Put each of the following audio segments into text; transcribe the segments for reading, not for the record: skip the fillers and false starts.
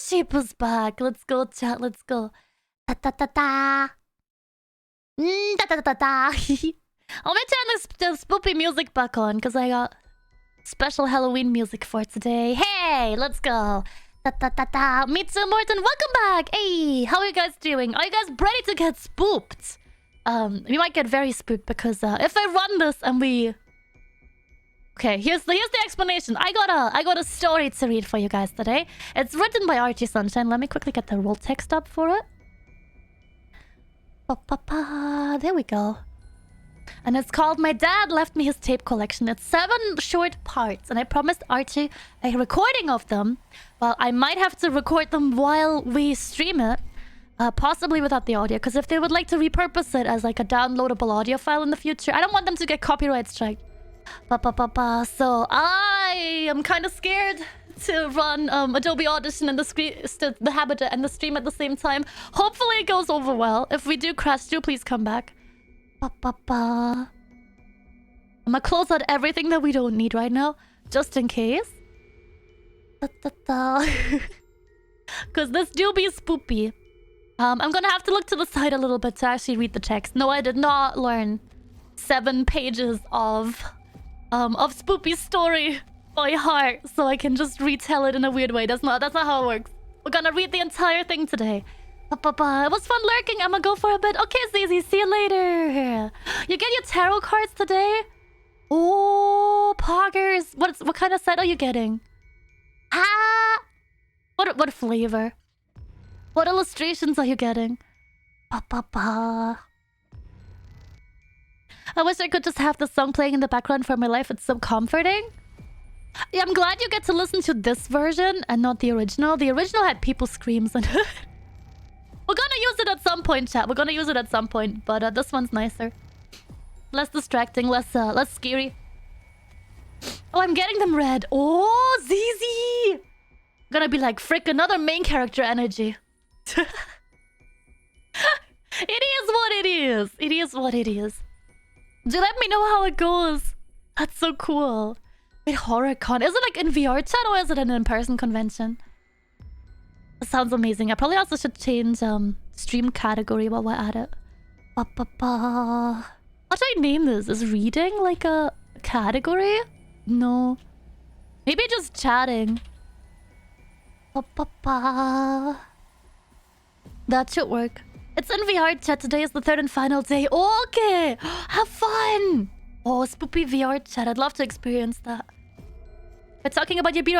sheep is back. Let's go, chat. Let's go. Ta ta ta ta. Ta ta ta ta. Let me turn the spoopy music back on because I got special Halloween music for today. Hey, let's go. Ta ta ta ta. Me too, Morton. Welcome back. Hey, how are you guys doing? Are you guys ready to get spooked? We might get very spooked because if I run this and we... Okay, here's the explanation. I got a story to read for you guys today. It's written by Archie Sunshine. Let me quickly get the roll text up for it. There we go. And it's called My Dad Left Me His Tape Collection. It's 7 short parts, and I promised Archie a recording of them. Well, I might have to record them while we stream it. Possibly without the audio, because if they would like to repurpose it as like a downloadable audio file in the future, I don't want them to get copyright strike. So I am kind of scared to run Adobe Audition and the Habitat and the stream at the same time. Hopefully it goes over well. If we do crash, do please come back. I'm gonna close out everything that we don't need right now, just in case. Because this do be spoopy. I'm gonna have to look to the side a little bit to actually read the text. No, I did not learn 7 pages of Spoopy's story by heart, so I can just retell it in a weird way. That's not how it works. We're gonna read the entire thing today. It was fun lurking. I'm gonna go for a bit. Okay, Zizi, see you later. You get your tarot cards today? Oh, poggers. What kind of set are you getting? Ah, what flavor? What illustrations are you getting? I wish I could just have the song playing in the background for my life. It's so comforting. Yeah, I'm glad you get to listen to this version and not the original. The original had people screams in it. We're gonna use it at some point, chat. We're gonna use it at some point, but this one's nicer. Less distracting, less scary. Oh, I'm getting them red. Oh, Zizi! I'm gonna be like, frick, another main character energy. It is what it is. It is what it is. Do let me know how it goes. That's so cool. Wait, HorrorCon. Is it like in VR chat or is it an in-person convention? That sounds amazing. I probably also should change stream category while we're at it. What do I name this? Is reading like a category? No. Maybe just chatting. That should work. It's in VR chat. Today is the 3rd and final day. Oh, okay. Have fun. Oh, spoopy VR chat. I'd love to experience that. We're talking about your Be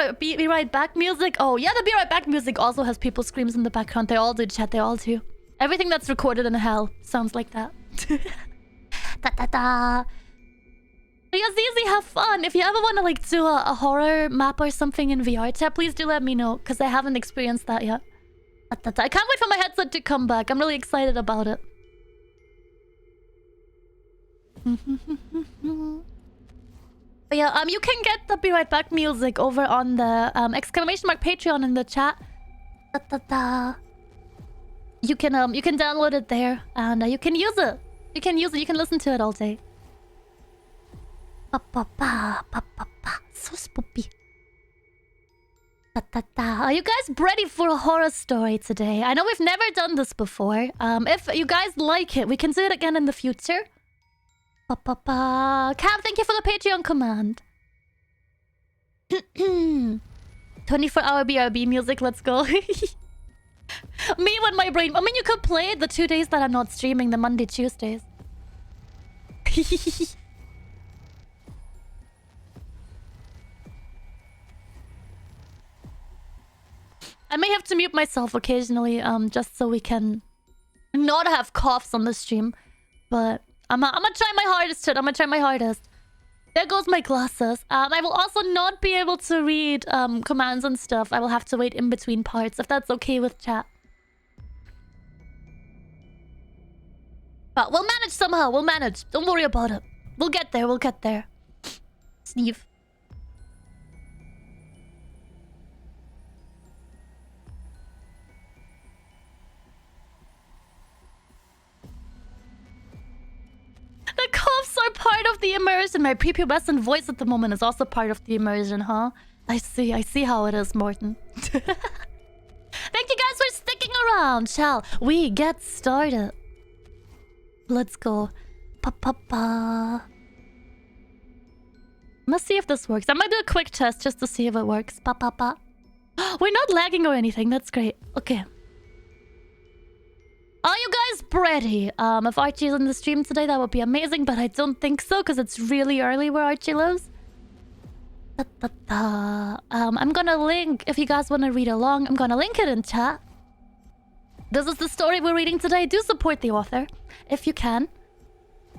Right Back music. Oh, yeah, the Be Right Back music also has people screams in the background. They all do, chat. They all do. Everything that's recorded in hell sounds like that. Ta-ta-ta. Yeah, Zizi, have fun. If you ever want to like do a horror map or something in VR chat, please do let me know, because I haven't experienced that yet. I can't wait for my headset to come back. I'm really excited about it. But yeah, you can get the Be Right Back music over on the exclamation mark Patreon in the chat. You can download it there and you can use it. You can listen to it all day. So spoopy. Are you guys ready for a horror story today? I know we've never done this before. If you guys like it, we can do it again in the future. Cam, thank you for the Patreon command. 24-hour BRB music, let's go. Me with my brain. I mean, you could play it the 2 days that I'm not streaming, the Monday, Tuesdays. I may have to mute myself occasionally, just so we can not have coughs on the stream. But I'm gonna try my hardest, shit. I'm gonna try my hardest. There goes my glasses. I will also not be able to read commands and stuff. I will have to wait in between parts, if that's okay with chat. But we'll manage somehow. We'll manage. Don't worry about it. We'll get there. We'll get there. Sneeve. The coughs are part of the immersion. My prepubescent voice at the moment is also part of the immersion, huh? I see how it is, Morton. Thank you guys for sticking around. Shall we get started? Let's go. Pa-pa-pa. Let's see if this works. I'm gonna do a quick test just to see if it works. Pa-pa-pa. We're not lagging or anything. That's great. Okay. Are you guys ready? If Archie's in the stream today, that would be amazing, but I don't think so because it's really early where Archie lives. I'm gonna link, if you guys want to read along, I'm gonna link it in chat. This is the story we're reading today. Do support the author if you can.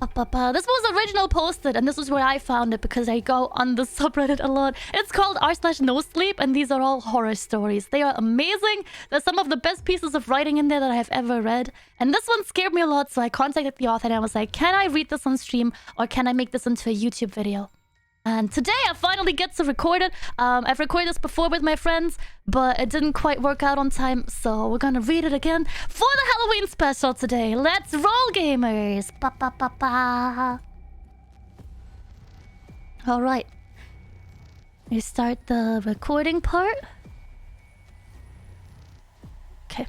This was original posted, and this is where I found it because I go on the subreddit a lot. It's called r/NoSleep, and these are all horror stories. They are amazing. There's some of the best pieces of writing in there that I have ever read. And this one scared me a lot, so I contacted the author and I was like, can I read this on stream or can I make this into a YouTube video? And today I finally get to record it. I've recorded this before with my friends, but it didn't quite work out on time. So we're gonna read it again for the Halloween special today. Let's roll, gamers! Pa-pa-pa-pa. Alright. We start the recording part. Okay.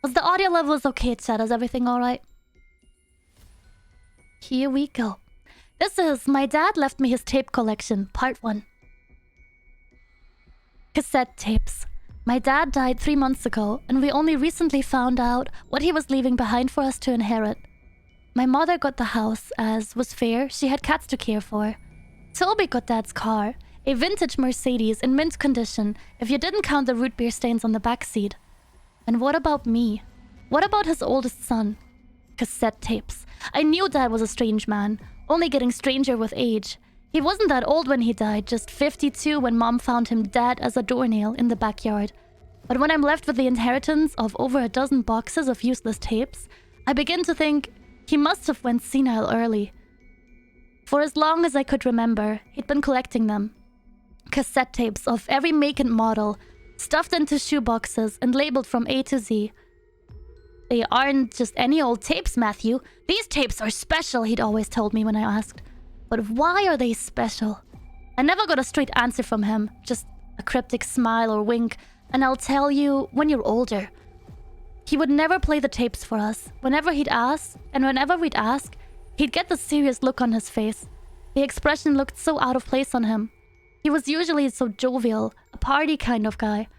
Was the audio levels okay, chat? Is everything alright? Here we go. This is My Dad Left Me His Tape Collection, Part 1. Cassette tapes. My dad died 3 months ago, and we only recently found out what he was leaving behind for us to inherit. My mother got the house, as was fair, she had cats to care for. Toby got Dad's car, a vintage Mercedes in mint condition, if you didn't count the root beer stains on the back seat. And what about me? What about his oldest son? Cassette tapes. I knew Dad was a strange man, only getting stranger with age. He wasn't that old when he died, just 52 when Mom found him dead as a doornail in the backyard. But when I'm left with the inheritance of over a dozen boxes of useless tapes, I begin to think he must have went senile early. For as long as I could remember, he'd been collecting them. Cassette tapes of every make and model, stuffed into shoeboxes and labeled from A to Z. They aren't just any old tapes, Matthew. These tapes are special, he'd always told me when I asked. But why are they special? I never got a straight answer from him, just a cryptic smile or wink, and I'll tell you when you're older. He would never play the tapes for us. Whenever he'd ask, and whenever we'd ask, he'd get the serious look on his face. The expression looked so out of place on him. He was usually so jovial, a party kind of guy,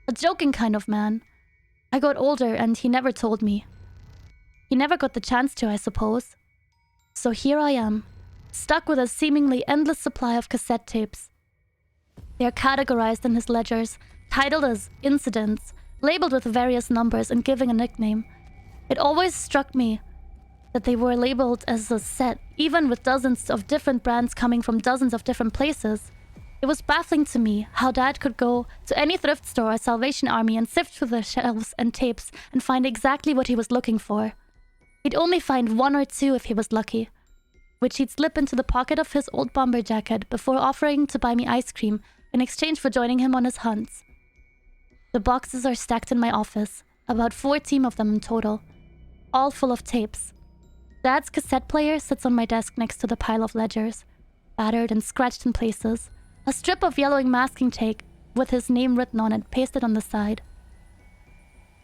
a joking kind of man. I got older and he never told me. He never got the chance to, I suppose. So here I am, stuck with a seemingly endless supply of cassette tapes. They are categorized in his ledgers, titled as incidents, labeled with various numbers and giving a nickname. It always struck me that they were labeled as a set, even with dozens of different brands coming from dozens of different places. It was baffling to me how Dad could go to any thrift store or Salvation Army and sift through the shelves and tapes and find exactly what he was looking for. He'd only find 1 or 2 if he was lucky, which he'd slip into the pocket of his old bomber jacket before offering to buy me ice cream in exchange for joining him on his hunts. The boxes are stacked in my office, about 14 of them in total, all full of tapes. Dad's cassette player sits on my desk next to the pile of ledgers, battered and scratched in places. A strip of yellowing masking tape with his name written on it pasted on the side.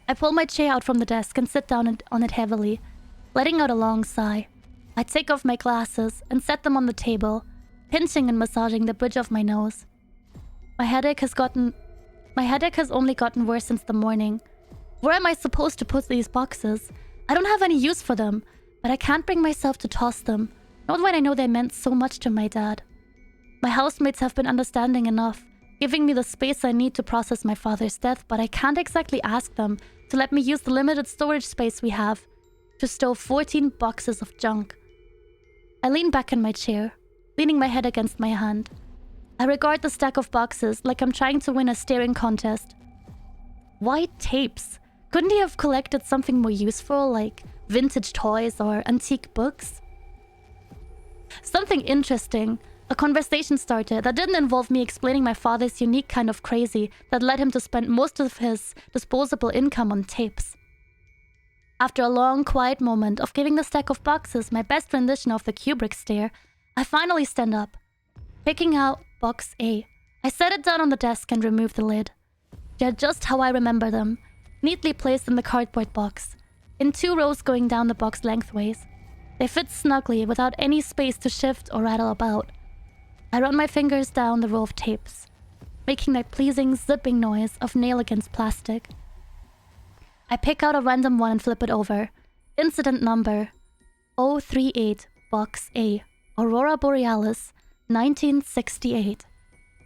I pull my chair out from the desk and sit down on it heavily, letting out a long sigh. I take off my glasses and set them on the table, pinching and massaging the bridge of my nose. My headache has only gotten worse since the morning. Where am I supposed to put these boxes? I don't have any use for them, but I can't bring myself to toss them, not when I know they meant so much to my dad. My housemates have been understanding enough, giving me the space I need to process my father's death, but I can't exactly ask them to let me use the limited storage space we have to stow 14 boxes of junk. I lean back in my chair, leaning my head against my hand. I regard the stack of boxes like I'm trying to win a staring contest. Why tapes? Couldn't he have collected something more useful, like vintage toys or antique books? Something interesting. A conversation started that didn't involve me explaining my father's unique kind of crazy that led him to spend most of his disposable income on tapes. After a long, quiet moment of giving the stack of boxes my best rendition of the Kubrick stare, I finally stand up, picking out box A. I set it down on the desk and removed the lid. They're just how I remember them, neatly placed in the cardboard box, in 2 rows going down the box lengthways. They fit snugly without any space to shift or rattle about. I run my fingers down the row of tapes, making that pleasing zipping noise of nail against plastic. I pick out a random one and flip it over. Incident number 038 Box A, Aurora Borealis, 1968.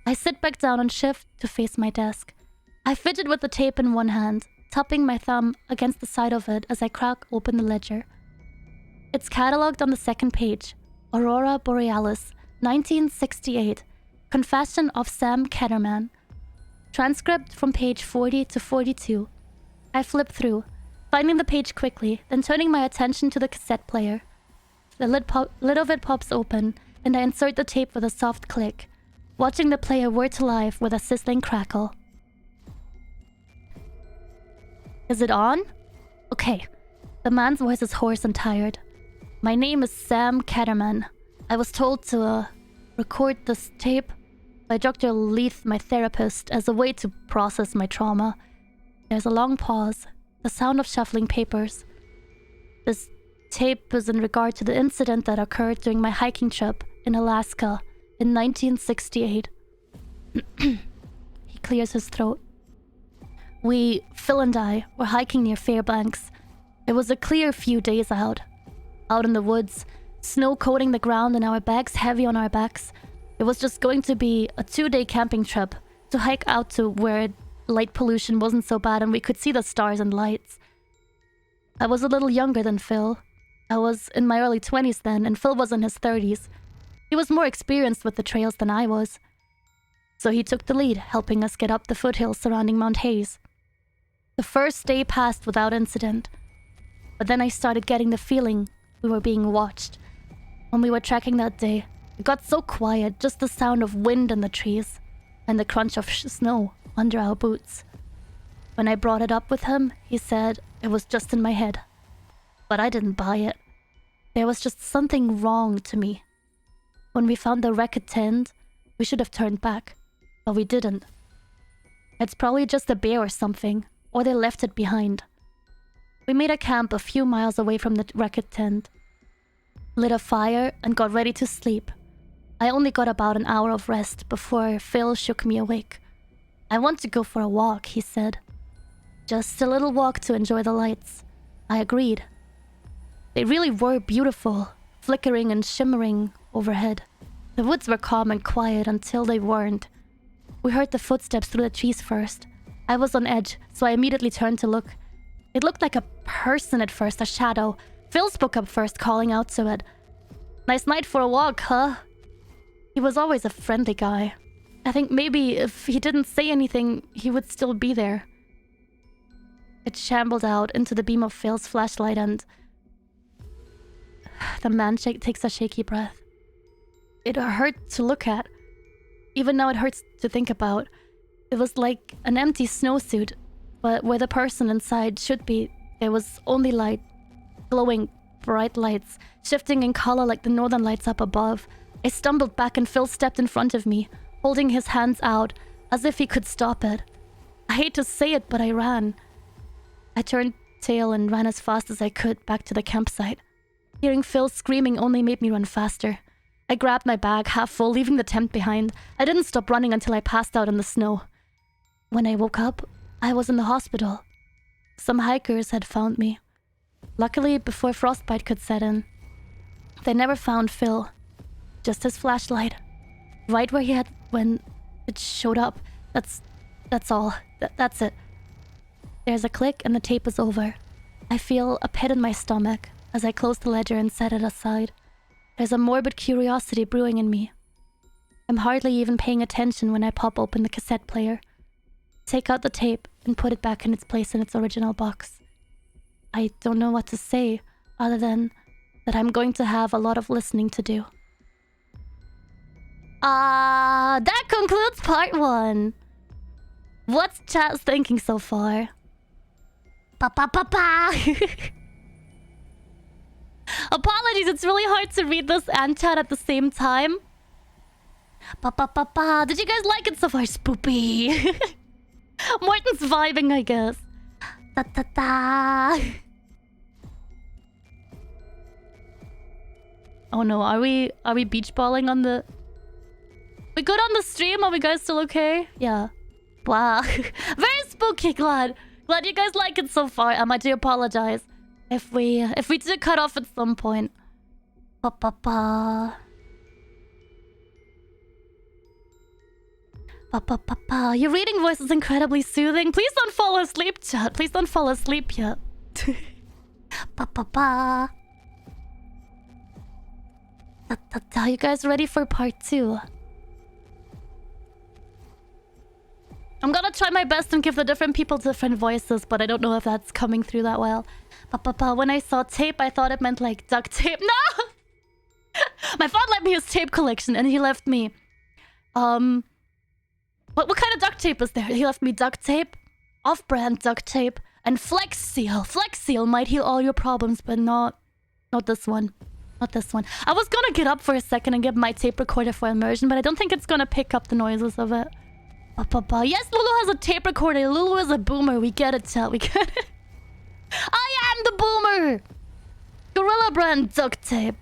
I sit back down and shift to face my desk. I fidget with the tape in one hand, tapping my thumb against the side of it as I crack open the ledger. It's catalogued on the second page. Aurora Borealis, 1968. Confession of Sam Ketterman. Transcript from page 40 to 42. I flip through, finding the page quickly, then turning my attention to the cassette player. The lid of it pops open, and I insert the tape with a soft click, watching the player whir to life with a sizzling crackle. Is it on? Okay. The man's voice is hoarse and tired. My name is Sam Ketterman. I was told to record this tape by Dr. Leith, my therapist, as a way to process my trauma. There's a long pause, the sound of shuffling papers. This tape is in regard to the incident that occurred during my hiking trip in Alaska in 1968. He clears his throat. Phil and I, were hiking near Fairbanks. It was a clear few days out in the woods, snow coating the ground and our bags heavy on our backs. It was just going to be a 2-day camping trip to hike out to where light pollution wasn't so bad and we could see the stars and lights. I was a little younger than Phil. I was in my early 20s then, and Phil was in his 30s. He was more experienced with the trails than I was. So he took the lead, helping us get up the foothills surrounding Mount Hayes. The first day passed without incident. But then I started getting the feeling we were being watched. When we were trekking that day, it got so quiet, just the sound of wind in the trees and the crunch of snow under our boots. When I brought it up with him, he said it was just in my head. But I didn't buy it. There was just something wrong to me. When we found the wreck at Tind, we should have turned back, but we didn't. It's probably just a bear or something, or they left it behind. We made a camp a few miles away from the wreck at Tind, lit a fire, and got ready to sleep. I only got about an hour of rest before Phil shook me awake. I want to go for a walk, he said. Just a little walk to enjoy the lights. I agreed. They really were beautiful, flickering and shimmering overhead. The woods were calm and quiet until they weren't. We heard the footsteps through the trees first. I was on edge, so I immediately turned to look. It looked like a person at first, a shadow. Phil spoke up first, calling out to it. Nice night for a walk, huh? He was always a friendly guy. I think maybe if he didn't say anything, he would still be there. It shambled out into the beam of Phil's flashlight and... The man takes a shaky breath. It hurt to look at. Even now it hurts to think about. It was like an empty snowsuit, but where the person inside should be, there was only light. Glowing, bright lights, shifting in color like the northern lights up above. I stumbled back and Phil stepped in front of me, holding his hands out, as if he could stop it. I hate to say it, but I ran. I turned tail and ran as fast as I could back to the campsite. Hearing Phil screaming only made me run faster. I grabbed my bag half full, leaving the tent behind. I didn't stop running until I passed out in the snow. When I woke up, I was in the hospital. Some hikers had found me. Luckily, before frostbite could set in. They never found Phil. Just his flashlight. Right where he had when it showed up. That's all. That's it. There's a click and the tape is over. I feel a pit in my stomach as I close the ledger and set it aside. There's a morbid curiosity brewing in me. I'm hardly even paying attention when I pop open the cassette player, take out the tape, and put it back in its place in its original box. I don't know what to say, other than that I'm going to have a lot of listening to do. That concludes part 1. What's chat thinking so far? Apologies, it's really hard to read this and chat at the same time. Pa pa pa pa. Did you guys like it so far? Spoopy. Morton's vibing, I guess. Ta ta ta. Oh no, are we beach balling on the... We good on the stream? Are we guys still okay? Yeah. Wow. Very spooky, glad you guys like it so far. I do apologize if we did cut off at some point. Pa pa pa. Pa pa pa pa. Your reading voice is incredibly soothing. Please don't fall asleep, chat. Please don't fall asleep yet. Pa pa pa. Ta ta ta. You guys ready for part 2? I'm gonna try my best and give the different people different voices, but I don't know if that's coming through that well. When I saw tape, I thought it meant like duct tape. No! My father left me his tape collection and he left me... What kind of duct tape is there? He left me duct tape, off-brand duct tape, and Flex Seal. Flex Seal might heal all your problems, but not this one. Not this one. I was gonna get up for a second and get my tape recorder for immersion, but I don't think it's gonna pick up the noises of it. Yes, Lulu has a tape recorder. Lulu is a boomer. We get it, chat. We get it. I am the boomer. Gorilla brand duct tape.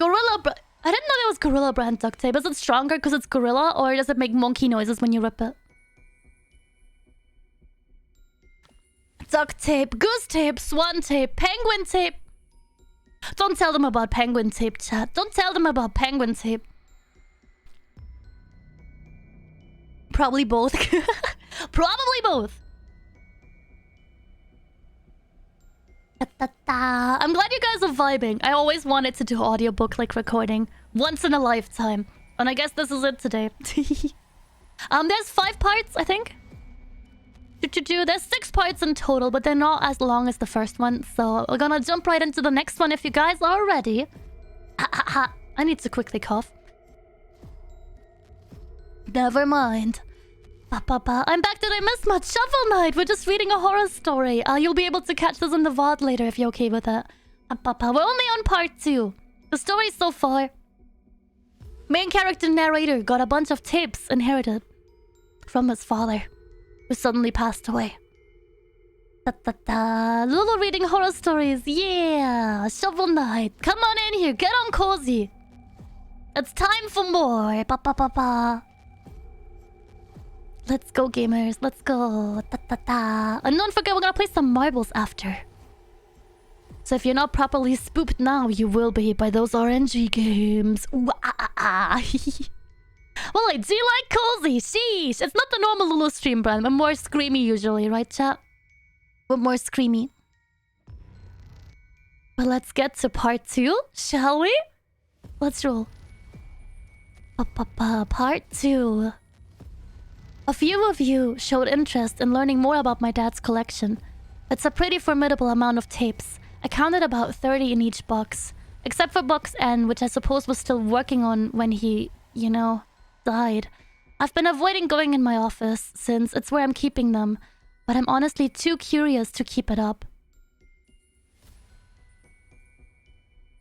I didn't know there was Gorilla brand duct tape. Is it stronger because it's Gorilla, or does it make monkey noises when you rip it? Duct tape, goose tape, swan tape, penguin tape. Don't tell them about penguin tape, chat. Don't tell them about penguin tape. Probably both. Probably both. I'm glad you guys are vibing. I always wanted to do audiobook like recording. Once in a lifetime. And I guess this is it today. There's 5 parts, I think. There's 6 parts in total, but they're not as long as the first one. So we're gonna jump right into the next one if you guys are ready. I need to quickly cough. Never mind. I'm back. Did I miss much? Shovel Knight. We're just reading a horror story. You'll be able to catch this in the VOD later if you're okay with it. We're only on part 2. The story so far. Main character narrator got a bunch of tapes inherited from his father, who suddenly passed away. Lulu reading horror stories. Yeah. Shovel Knight. Come on in here. Get on cozy. It's time for more. Let's go, gamers. Let's go. And don't forget, we're gonna play some marbles after. So if you're not properly spooked now, you will be by those RNG games. Well, I do like cozy. Sheesh. It's not the normal Lulu stream brand, but more screamy usually, right, chat? But more screamy. But let's get to part 2, shall we? Let's roll. Part 2. A few of you showed interest in learning more about my dad's collection. It's a pretty formidable amount of tapes. I counted about 30 in each box. Except for box N, which I suppose was still working on when he, died. I've been avoiding going in my office, since it's where I'm keeping them. But I'm honestly too curious to keep it up.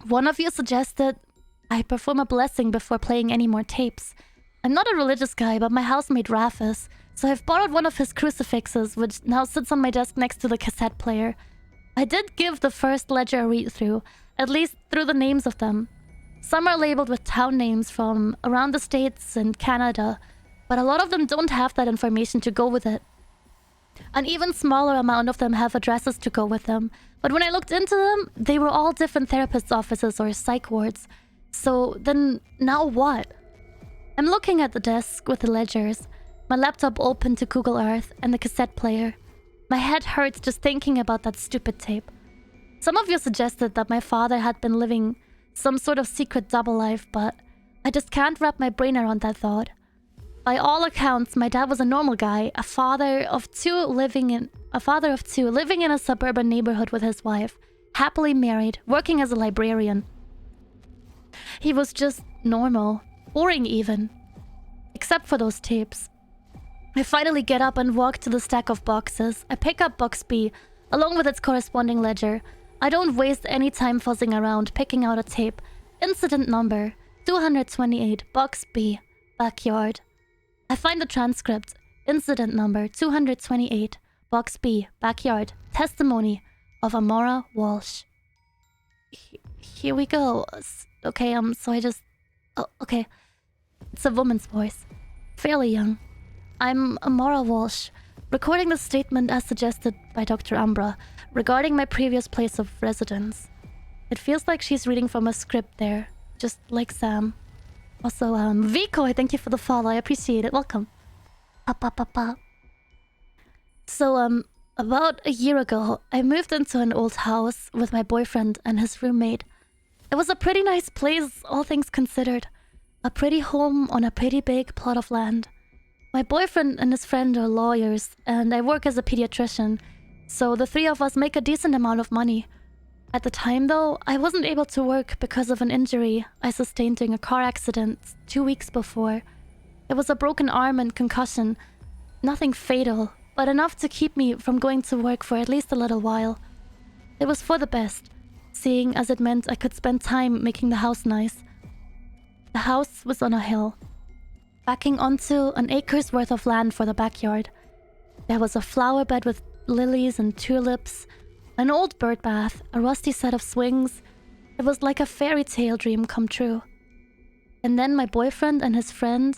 One of you suggested I perform a blessing before playing any more tapes. I'm not a religious guy, but my housemate Raph is, so I've borrowed one of his crucifixes, which now sits on my desk next to the cassette player. I did give the first ledger a read-through, at least through the names of them. Some are labeled with town names from around the States and Canada, but a lot of them don't have that information to go with it. An even smaller amount of them have addresses to go with them, but when I looked into them, they were all different therapists' offices or psych wards. So then, now what? I'm looking at the desk with the ledgers, my laptop open to Google Earth, and the cassette player. My head hurts just thinking about that stupid tape. Some of you suggested that my father had been living some sort of secret double life, but I just can't wrap my brain around that thought. By all accounts, my dad was a normal guy, a father of two living in a suburban neighborhood with his wife, happily married, working as a librarian. He was just normal. Boring even. Except for those tapes. I finally get up and walk to the stack of boxes. I pick up box B, along with its corresponding ledger. I don't waste any time fuzzing around, picking out a tape. Incident number 228, Box B, backyard. I find the transcript. Incident number 228, Box B, backyard. Testimony of Amora Walsh. Here we go. Okay, so I just... Oh, okay. It's a woman's voice. Fairly young. I'm Amora Walsh, recording the statement as suggested by Dr. Umbra regarding my previous place of residence. It feels like she's reading from a script there, just like Sam. Also, Vico, I thank you for the follow. I appreciate it. Welcome. Pa. So, about a year ago, I moved into an old house with my boyfriend and his roommate. It was a pretty nice place, all things considered. A pretty home on a pretty big plot of land. My boyfriend and his friend are lawyers, and I work as a pediatrician, so the three of us make a decent amount of money. At the time, though, I wasn't able to work because of an injury I sustained during a car accident 2 weeks before. It was a broken arm and concussion. Nothing fatal, but enough to keep me from going to work for at least a little while. It was for the best, seeing as it meant I could spend time making the house nice. The house was on a hill, backing onto an acre's worth of land for the backyard. There was a flower bed with lilies and tulips, an old bird bath, a rusty set of swings. It was like a fairy tale dream come true. And then my boyfriend and his friend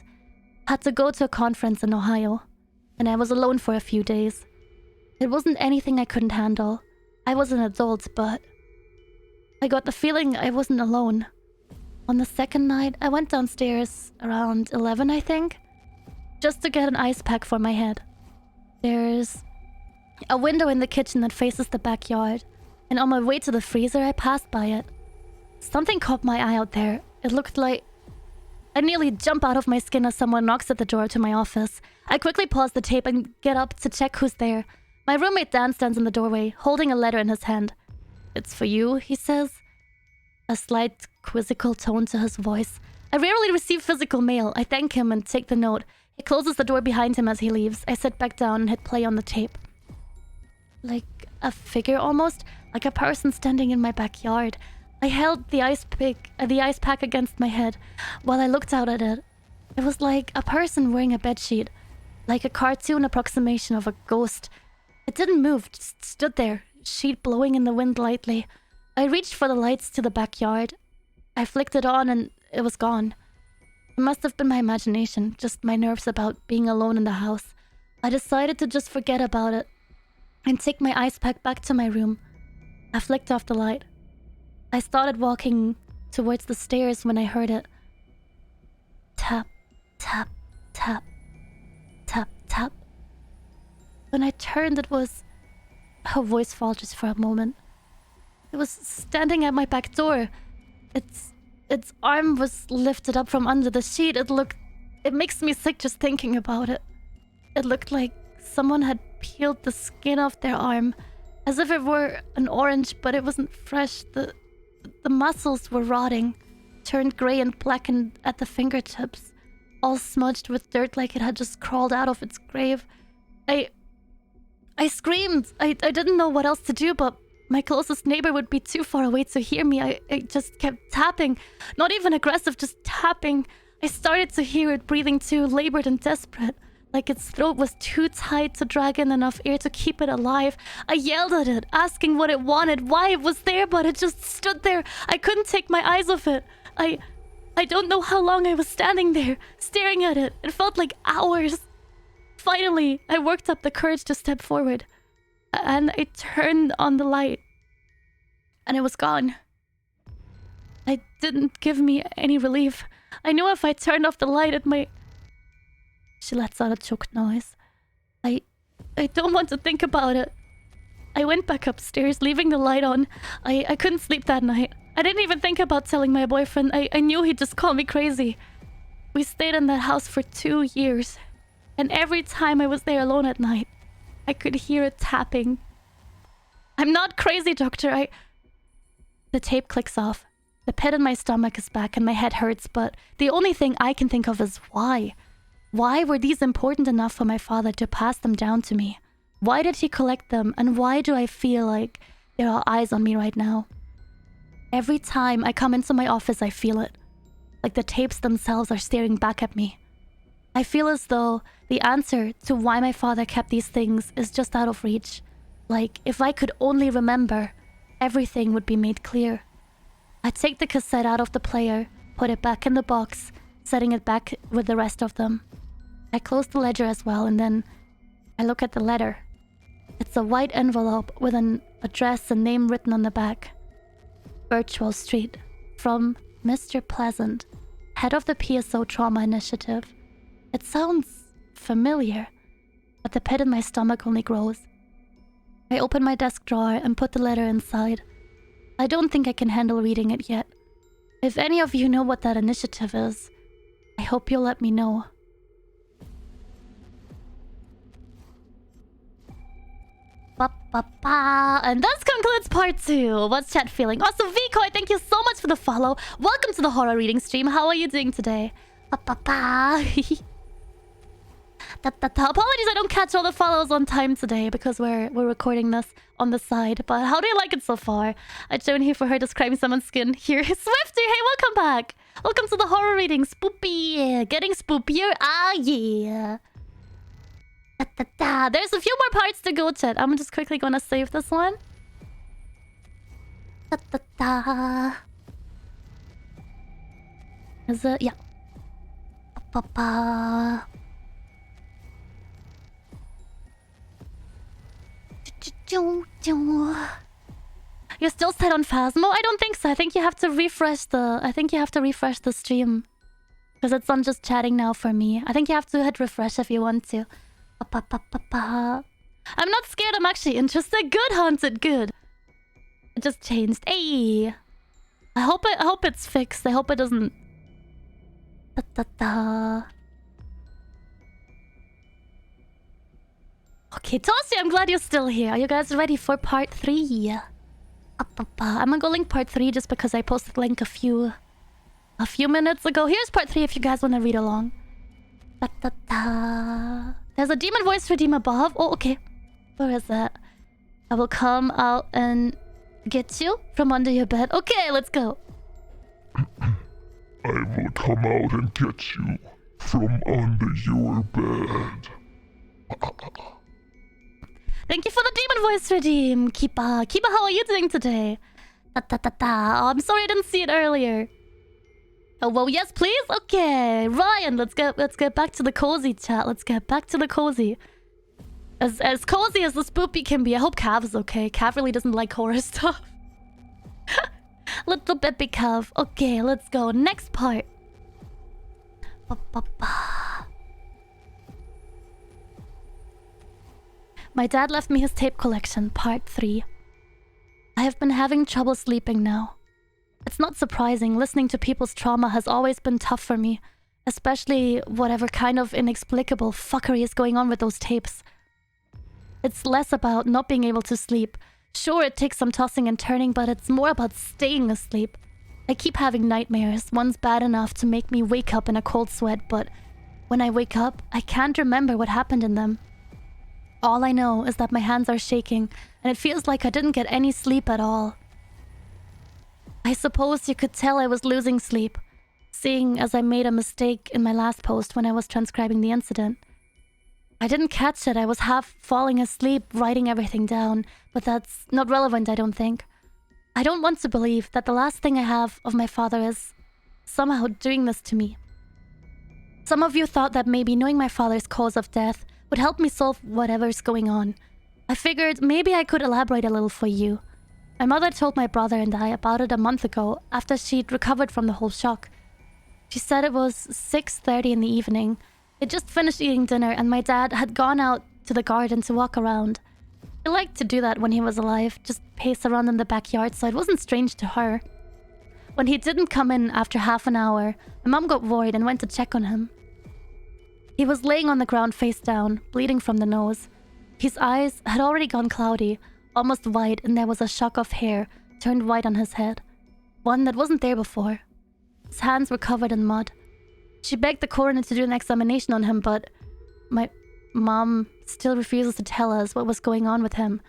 had to go to a conference in Ohio, and I was alone for a few days. It wasn't anything I couldn't handle. I was an adult, but I got the feeling I wasn't alone. On the second night, I went downstairs around 11, I think, just to get an ice pack for my head. There's a window in the kitchen that faces the backyard, and on my way to the freezer, I passed by it. Something caught my eye out there. It looked like... I nearly jump out of my skin as someone knocks at the door to my office. I quickly pause the tape and get up to check who's there. My roommate Dan stands in the doorway, holding a letter in his hand. "It's for you," he says. A slight quizzical tone to his voice. I rarely receive physical mail. I thank him and take the note. He closes the door behind him as he leaves. I sit back down and hit play on the tape. Like a figure almost, like a person standing in my backyard. I held the ice pack against my head while I looked out at it. It was like a person wearing a bedsheet, like a cartoon approximation of a ghost. It didn't move, just stood there, sheet blowing in the wind lightly. I reached for the lights to the backyard. I flicked it on and it was gone. It must have been my imagination, just my nerves about being alone in the house. I decided to just forget about it and take my ice pack back to my room. I flicked off the light. I started walking towards the stairs when I heard it. Tap, tap, tap, tap, tap. When I turned, it was... Her voice falters for a moment. It was standing at my back door. Its arm was lifted up from under the sheet. It makes me sick just thinking about it. It looked like someone had peeled the skin off their arm, as if it were an orange, but it wasn't fresh. The muscles were rotting, turned grey and blackened at the fingertips, all smudged with dirt like it had just crawled out of its grave. I screamed. I didn't know what else to do, but my closest neighbor would be too far away to hear me. I just kept tapping. Not even aggressive, just tapping. I started to hear it breathing too, labored and desperate. Like its throat was too tight to drag in enough air to keep it alive. I yelled at it, asking what it wanted, why it was there, but it just stood there. I couldn't take my eyes off it. I don't know how long I was standing there, staring at it. It felt like hours. Finally, I worked up the courage to step forward. And I turned on the light. And it was gone. It didn't give me any relief. I knew if I turned off the light, it might... She lets out a choked noise. I don't want to think about it. I went back upstairs, leaving the light on. I couldn't sleep that night. I didn't even think about telling my boyfriend. I knew he'd just call me crazy. We stayed in that house for 2 years. And every time I was there alone at night, I could hear it tapping. I'm not crazy, doctor. The tape clicks off. The pit in my stomach is back and my head hurts, but the only thing I can think of is why. Why were these important enough for my father to pass them down to me? Why did he collect them, and why do I feel like there are eyes on me right now? Every time I come into my office, I feel it. like the tapes themselves are staring back at me. I feel as though the answer to why my father kept these things is just out of reach. Like, if I could only remember, everything would be made clear. I take the cassette out of the player, put it back in the box, setting it back with the rest of them. I close the ledger as well, and then I look at the letter. It's a white envelope with an address and name written on the back. Virtual Street. From Mr. Pleasant, head of the PSO Trauma Initiative. It sounds familiar, but the pit in my stomach only grows. I open my desk drawer and put the letter inside. I don't think I can handle reading it yet. If any of you know what that initiative is, I hope you'll let me know. And that concludes part 2. What's chat feeling? Also, Vcoy, thank you so much for the follow. Welcome to the horror reading stream. How are you doing today? Apologies, I don't catch all the follows on time today because we're recording this on the side. But how do you like it so far? I joined here for her describing someone's skin. Here, Swifty, hey, welcome back. Welcome to the horror reading. Spoopy, yeah. Getting spoopier. Ah, yeah. There's a few more parts to go, chat. I'm just quickly gonna save this one. Is it? Yeah. You're still set on Phasmo? I don't think so. I think you have to refresh the stream. Because it's on just chatting now for me. I think you have to hit refresh if you want to. I'm not scared, I'm actually interested. Good, Haunted, good. It just changed. Hey. I hope it's fixed. I hope it doesn't. Okay, Toshi, I'm glad you're still here. Are you guys ready for part 3? I'm gonna go link part 3 just because I posted the link a few minutes ago. Here's part 3 if you guys want to read along. There's a demon voice for Deem above. Oh, okay. Where is that? I will come out and get you from under your bed. Okay, let's go. I will come out and get you from under your bed. Thank you for the demon voice redeem. Kipa, how are you doing today? Oh, I'm sorry I didn't see it earlier. Oh, well, yes, please? Okay. Ryan, let's get back to the cozy chat. Let's get back to the cozy. As cozy as the spoopy can be. I hope Cav is okay. Cav really doesn't like horror stuff. Little baby Cav. Okay, let's go. Next part. My dad left me his tape collection, part 3. I have been having trouble sleeping now. It's not surprising. Listening to people's trauma has always been tough for me. Especially whatever kind of inexplicable fuckery is going on with those tapes. It's less about not being able to sleep. Sure, it takes some tossing and turning, but it's more about staying asleep. I keep having nightmares. One's bad enough to make me wake up in a cold sweat, but when I wake up, I can't remember what happened in them. All I know is that my hands are shaking, and it feels like I didn't get any sleep at all. I suppose you could tell I was losing sleep, seeing as I made a mistake in my last post when I was transcribing the incident. I didn't catch it. I was half falling asleep, writing everything down, but that's not relevant, I don't think. I don't want to believe that the last thing I have of my father is somehow doing this to me. Some of you thought that maybe knowing my father's cause of death would help me solve whatever's going on. I figured maybe I could elaborate a little for you. My mother told my brother and I about it a month ago after she'd recovered from the whole shock. She said it was 6:30 in the evening. They'd just finished eating dinner and my dad had gone out to the garden to walk around. He liked to do that when he was alive, just pace around in the backyard, so it wasn't strange to her. When he didn't come in after half an hour, my mom got worried and went to check on him. He was laying on the ground face down, bleeding from the nose. His eyes had already gone cloudy, almost white, and there was a shock of hair turned white on his head. One that wasn't there before. His hands were covered in mud. She begged the coroner to do an examination on him, but my mom still refuses to tell us what was going on with him.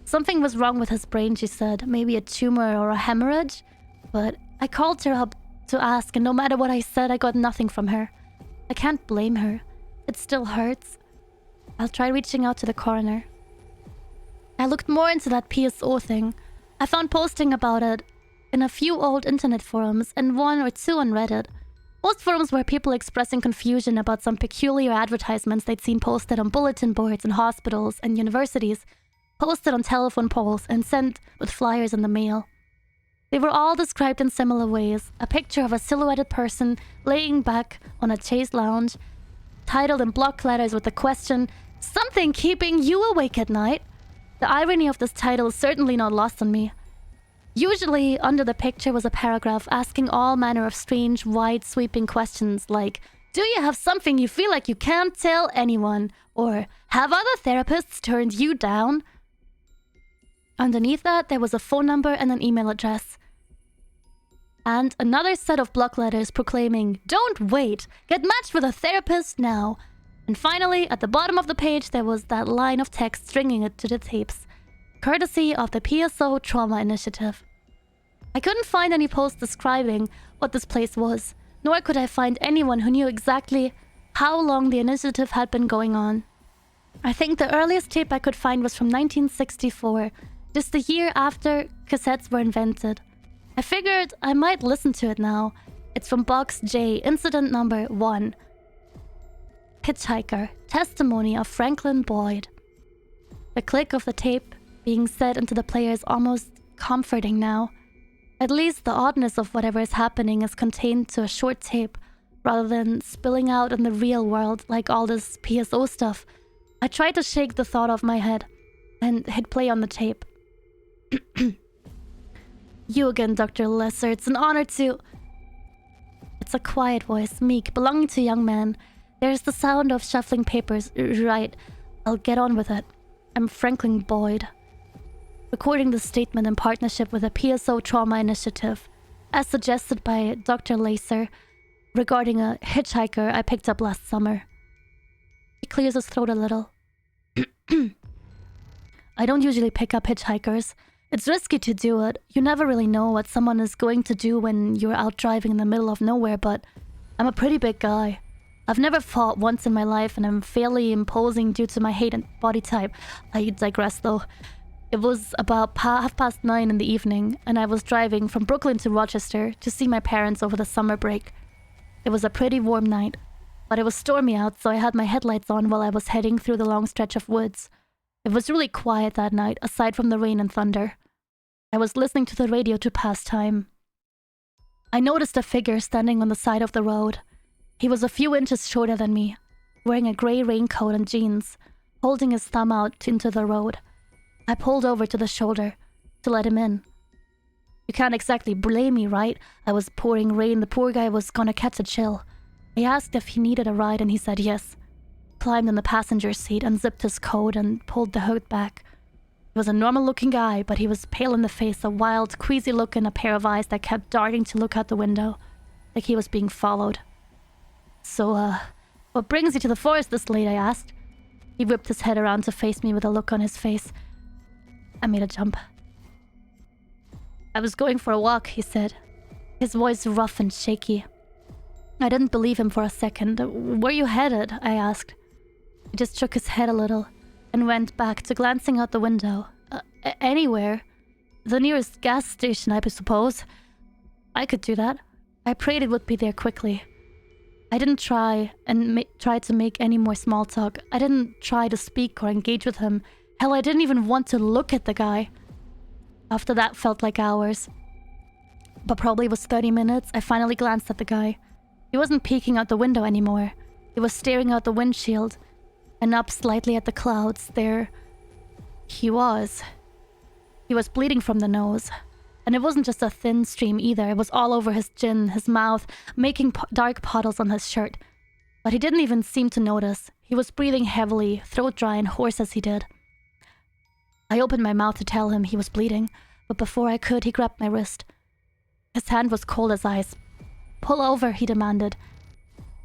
Something was wrong with his brain, she said. Maybe a tumor or a hemorrhage. But I called her up to ask, and no matter what I said, I got nothing from her. I can't blame her. It still hurts. I'll try reaching out to the coroner. I looked more into that PSO thing. I found posting about it in a few old internet forums and 1 or 2 on Reddit. Most forums were people expressing confusion about some peculiar advertisements they'd seen posted on bulletin boards in hospitals and universities, posted on telephone poles, and sent with flyers in the mail. They were all described in similar ways. A picture of a silhouetted person laying back on a chaise lounge, titled in block letters with the question, "Something keeping you awake at night?" The irony of this title is certainly not lost on me. Usually, under the picture was a paragraph asking all manner of strange, wide-sweeping questions like, "Do you have something you feel like you can't tell anyone?" Or, "Have other therapists turned you down?" Underneath that, there was a phone number and an email address. And another set of block letters proclaiming, "Don't wait! Get matched with a therapist now!" And finally, at the bottom of the page, there was that line of text stringing it to the tapes. Courtesy of the PSO Trauma Initiative. I couldn't find any posts describing what this place was, nor could I find anyone who knew exactly how long the initiative had been going on. I think the earliest tape I could find was from 1964, just the year after cassettes were invented. I figured I might listen to it now. It's from Box J, incident number 1. Hitchhiker, testimony of Franklin Boyd. The click of the tape being set into the player is almost comforting now. At least the oddness of whatever is happening is contained to a short tape, rather than spilling out in the real world like all this PSO stuff. I tried to shake the thought off my head and hit play on the tape. "You again, Dr. Lesser. It's an honor to..." It's a quiet voice, meek, belonging to a young man. There's the sound of shuffling papers. Right. I'll get on with it. I'm Franklin Boyd. Recording this statement in partnership with the PSO Trauma Initiative, as suggested by Dr. Lacer, regarding a hitchhiker I picked up last summer. He clears his throat a little. I don't usually pick up hitchhikers. It's risky to do it. You never really know what someone is going to do when you're out driving in the middle of nowhere, but I'm a pretty big guy. I've never fought once in my life, and I'm fairly imposing due to my height and body type. I digress though. It was about 9:30 in the evening, and I was driving from Brooklyn to Rochester to see my parents over the summer break. It was a pretty warm night, but it was stormy out, so I had my headlights on while I was heading through the long stretch of woods. It was really quiet that night, aside from the rain and thunder. I was listening to the radio to pass time. I noticed a figure standing on the side of the road. He was a few inches shorter than me, wearing a grey raincoat and jeans, holding his thumb out into the road. I pulled over to the shoulder to let him in. You can't exactly blame me, right? I was pouring rain. The poor guy was gonna catch a chill. I asked if he needed a ride, and he said yes. Climbed in the passenger seat, unzipped his coat, and pulled the hood back. He was a normal-looking guy, but he was pale in the face, a wild, queasy look, and a pair of eyes that kept darting to look out the window, like he was being followed. "So, what brings you to the forest this late?" I asked. He whipped his head around to face me with a look on his face. I made a jump. "I was going for a walk," he said, his voice rough and shaky. I didn't believe him for a second. "Where you headed?" I asked. He just shook his head a little and went back to glancing out the window. Anywhere. The nearest gas station, I suppose. I could do that. I prayed it would be there quickly. I didn't try to make any more small talk. I didn't try to speak or engage with him. Hell, I didn't even want to look at the guy. After that felt like hours. But probably was 30 minutes, I finally glanced at the guy. He wasn't peeking out the window anymore. He was staring out the windshield and up slightly at the clouds. There he was. He was bleeding from the nose. And it wasn't just a thin stream either. It was all over his chin, his mouth, making dark puddles on his shirt. But he didn't even seem to notice. He was breathing heavily, throat dry and hoarse as he did. I opened my mouth to tell him he was bleeding, but before I could, he grabbed my wrist. His hand was cold as ice. "Pull over," he demanded.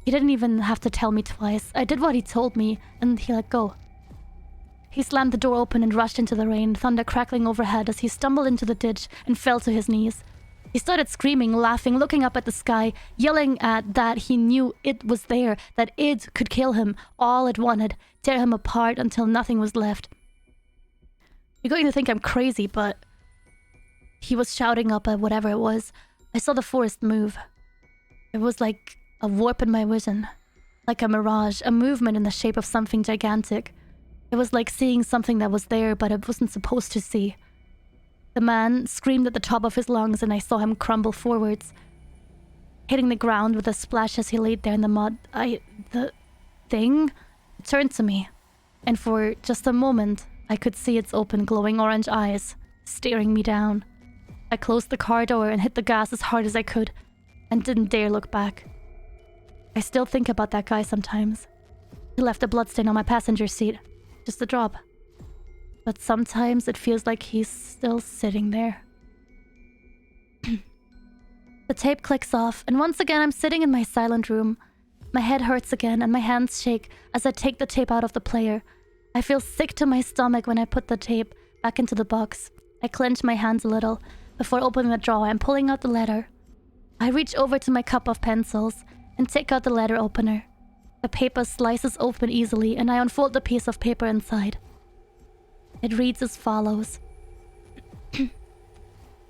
He didn't even have to tell me twice. I did what he told me, and he let go. He slammed the door open and rushed into the rain, thunder crackling overhead as he stumbled into the ditch and fell to his knees. He started screaming, laughing, looking up at the sky, yelling at that he knew it was there, that it could kill him, all it wanted, tear him apart until nothing was left. You're going to think I'm crazy, but he was shouting up at whatever it was. I saw the forest move. It was like a warp in my vision, like a mirage, a movement in the shape of something gigantic. It was like seeing something that was there, but it wasn't supposed to see. The man screamed at the top of his lungs, and I saw him crumble forwards, hitting the ground with a splash as he laid there in the mud. The thing turned to me, and for just a moment, I could see its open, glowing orange eyes staring me down. I closed the car door and hit the gas as hard as I could, and didn't dare look back. I still think about that guy sometimes. He left a bloodstain on my passenger seat. Just a drop. But sometimes it feels like he's still sitting there. The tape clicks off, and once again I'm sitting in my silent room. My head hurts again, and my hands shake as I take the tape out of the player. I feel sick to my stomach when I put the tape back into the box. I clench my hands a little before opening the drawer and pulling out the letter. I reach over to my cup of pencils and take out the letter opener. The paper slices open easily, and I unfold the piece of paper inside. It reads as follows.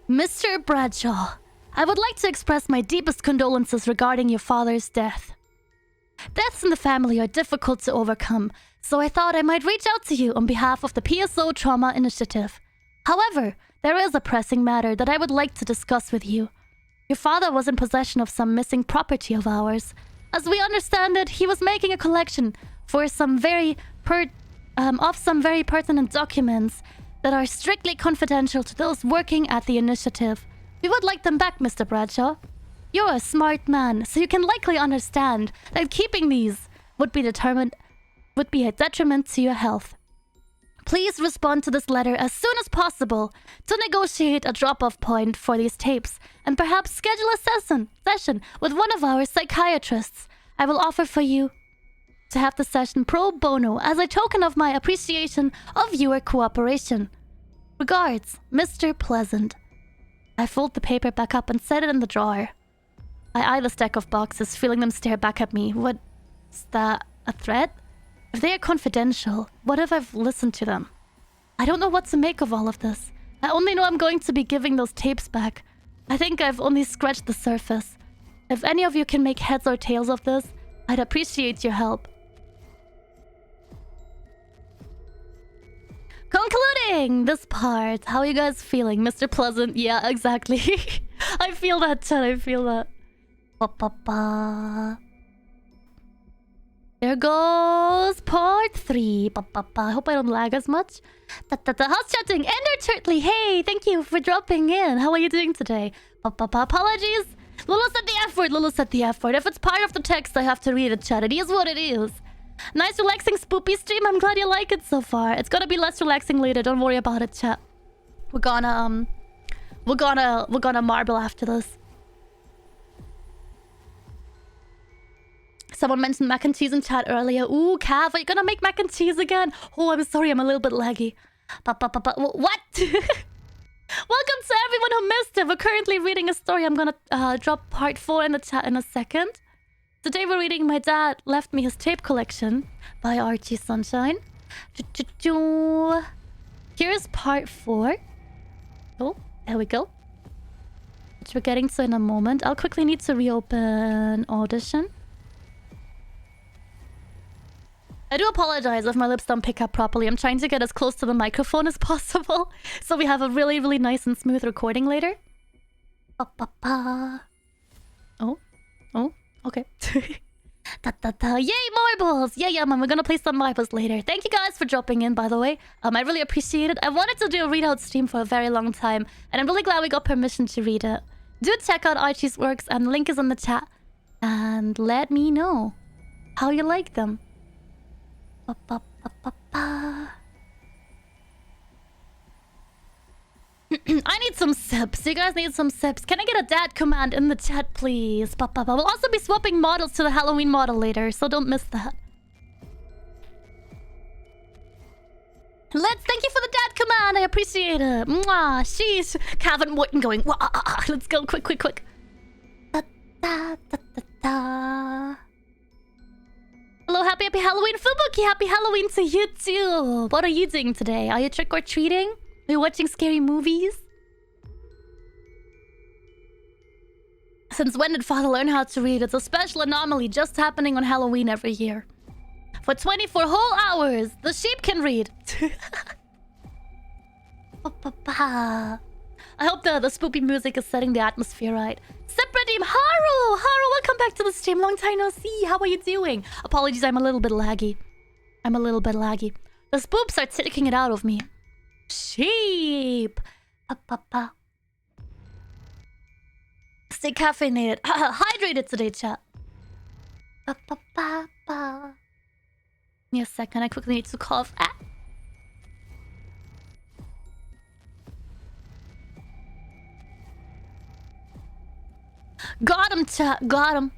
Mr. Bradshaw, I would like to express my deepest condolences regarding your father's death. Deaths in the family are difficult to overcome, so I thought I might reach out to you on behalf of the PSO Trauma Initiative. However, there is a pressing matter that I would like to discuss with you. Your father was in possession of some missing property of ours. As we understand it, he was making a collection for some very pertinent documents that are strictly confidential to those working at the initiative. We would like them back, Mr. Bradshaw. You're a smart man, so you can likely understand that keeping these would be a detriment to your health. Please respond to this letter as soon as possible to negotiate a drop-off point for these tapes and perhaps schedule a session with one of our psychiatrists. I will offer for you to have the session pro bono as a token of my appreciation of your cooperation. Regards, Mr. Pleasant. I fold the paper back up and set it in the drawer. I eye the stack of boxes, feeling them stare back at me. What is that? A threat? If they are confidential, what if I've listened to them? I don't know what to make of all of this. I only know I'm going to be giving those tapes back. I think I've only scratched the surface. If any of you can make heads or tails of this, I'd appreciate your help. Concluding this part. How are you guys feeling, Mr. Pleasant? Yeah, exactly. I feel that, chat. I feel that. Ba-ba-ba. There goes part 3. I hope I don't lag as much. How's chatting? Ender Turtley, hey, thank you for dropping in. How are you doing today? Apologies. Lulu said the F word. Lulu said the F word. If it's part of the text, I have to read it, chat. It is what it is. Nice, relaxing, spoopy stream. I'm glad you like it so far. It's gonna be less relaxing later. Don't worry about it, chat. We're gonna marble after this. Someone mentioned mac and cheese in chat earlier. Ooh, Cav, are you gonna make mac and cheese again? Oh, I'm sorry, I'm a little bit laggy. What? Welcome to everyone who missed it. We're currently reading a story. I'm gonna drop part 4 in the chat in a second. Today we're reading My Dad Left Me His Tape Collection by Archie Sunshine. Here's part 4. Oh, there we go. Which we're getting to in a moment. I'll quickly need to reopen Audition. I do apologize if my lips don't pick up properly. I'm trying to get as close to the microphone as possible, so we have a really, really nice and smooth recording later. Oh, okay. Yay, marbles! Yeah, man, we're gonna play some marbles later. Thank you guys for dropping in, by the way. I really appreciate it. I wanted to do a readout stream for a very long time, and I'm really glad we got permission to read it. Do check out Archie's works, and the link is in the chat. And let me know how you like them. I need some sips. You guys need some sips. Can I get a dad command in the chat, please? We'll also be swapping models to the Halloween model later, so don't miss that. Let's thank you for the dad command. I appreciate it. Mwah. Sheesh. Calvin Morton going. Wah, let's go. Quick. Da, da, da, da, da. Hello, happy Halloween, Fubuki. Happy Halloween to you too. What are you doing today? Are you trick or treating? Are you watching scary movies? Since when did father learn how to read? It's a special anomaly just happening on Halloween every year. For 24 whole hours, the sheep can read. I hope the spoopy music is setting the atmosphere right. Redeem Haru! Welcome back to the stream. Long time no see. How are you doing? Apologies, I'm a little bit laggy. The spoops are taking it out of me. Sheep! Stay caffeinated. Hydrated today, chat. Give me a second. I quickly need to cough. Got him, chat. Got him.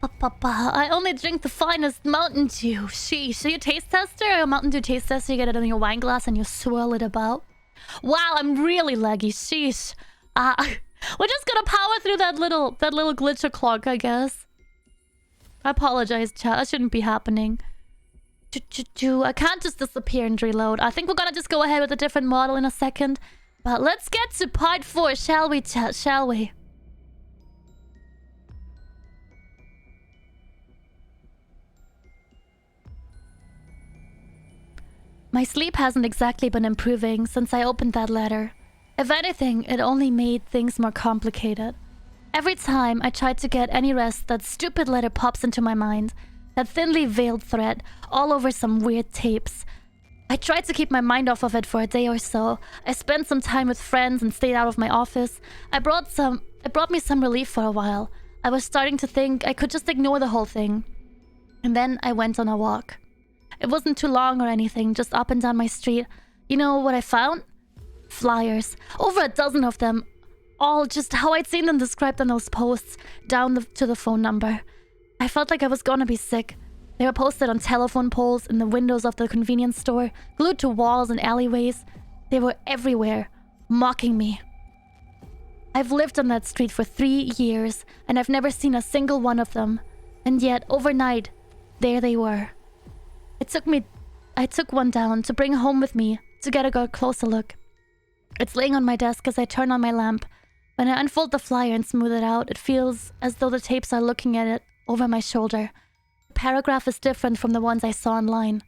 I only drink the finest Mountain Dew. Sheesh. Are you a taste tester or a Mountain Dew taste tester? You get it in your wine glass and you swirl it about. Wow, I'm really laggy. Sheesh. We're just gonna power through that little glitch clock, I guess. I apologize, chat. That shouldn't be happening. I can't just disappear and reload. I think we're gonna just go ahead with a different model in a second. But let's get to part 4, shall we, chat? Shall we? My sleep hasn't exactly been improving since I opened that letter. If anything, it only made things more complicated. Every time I try to get any rest, that stupid letter pops into my mind. That thinly veiled thread, all over some weird tapes. I tried to keep my mind off of it for a day or so. I spent some time with friends and stayed out of my office. It brought me some relief for a while. I was starting to think I could just ignore the whole thing. And then I went on a walk. It wasn't too long or anything, just up and down my street. You know what I found? Flyers. Over a dozen of them. All just how I'd seen them described on those posts, down to the phone number. I felt like I was gonna be sick. They were posted on telephone poles, in the windows of the convenience store, glued to walls and alleyways. They were everywhere, mocking me. I've lived on that street for 3 years, and I've never seen a single one of them. And yet, overnight, there they were. I took one down to bring home with me to get a closer look. It's laying on my desk as I turn on my lamp. When I unfold the flyer and smooth it out, it feels as though the tapes are looking at it over my shoulder. The paragraph is different from the ones I saw online.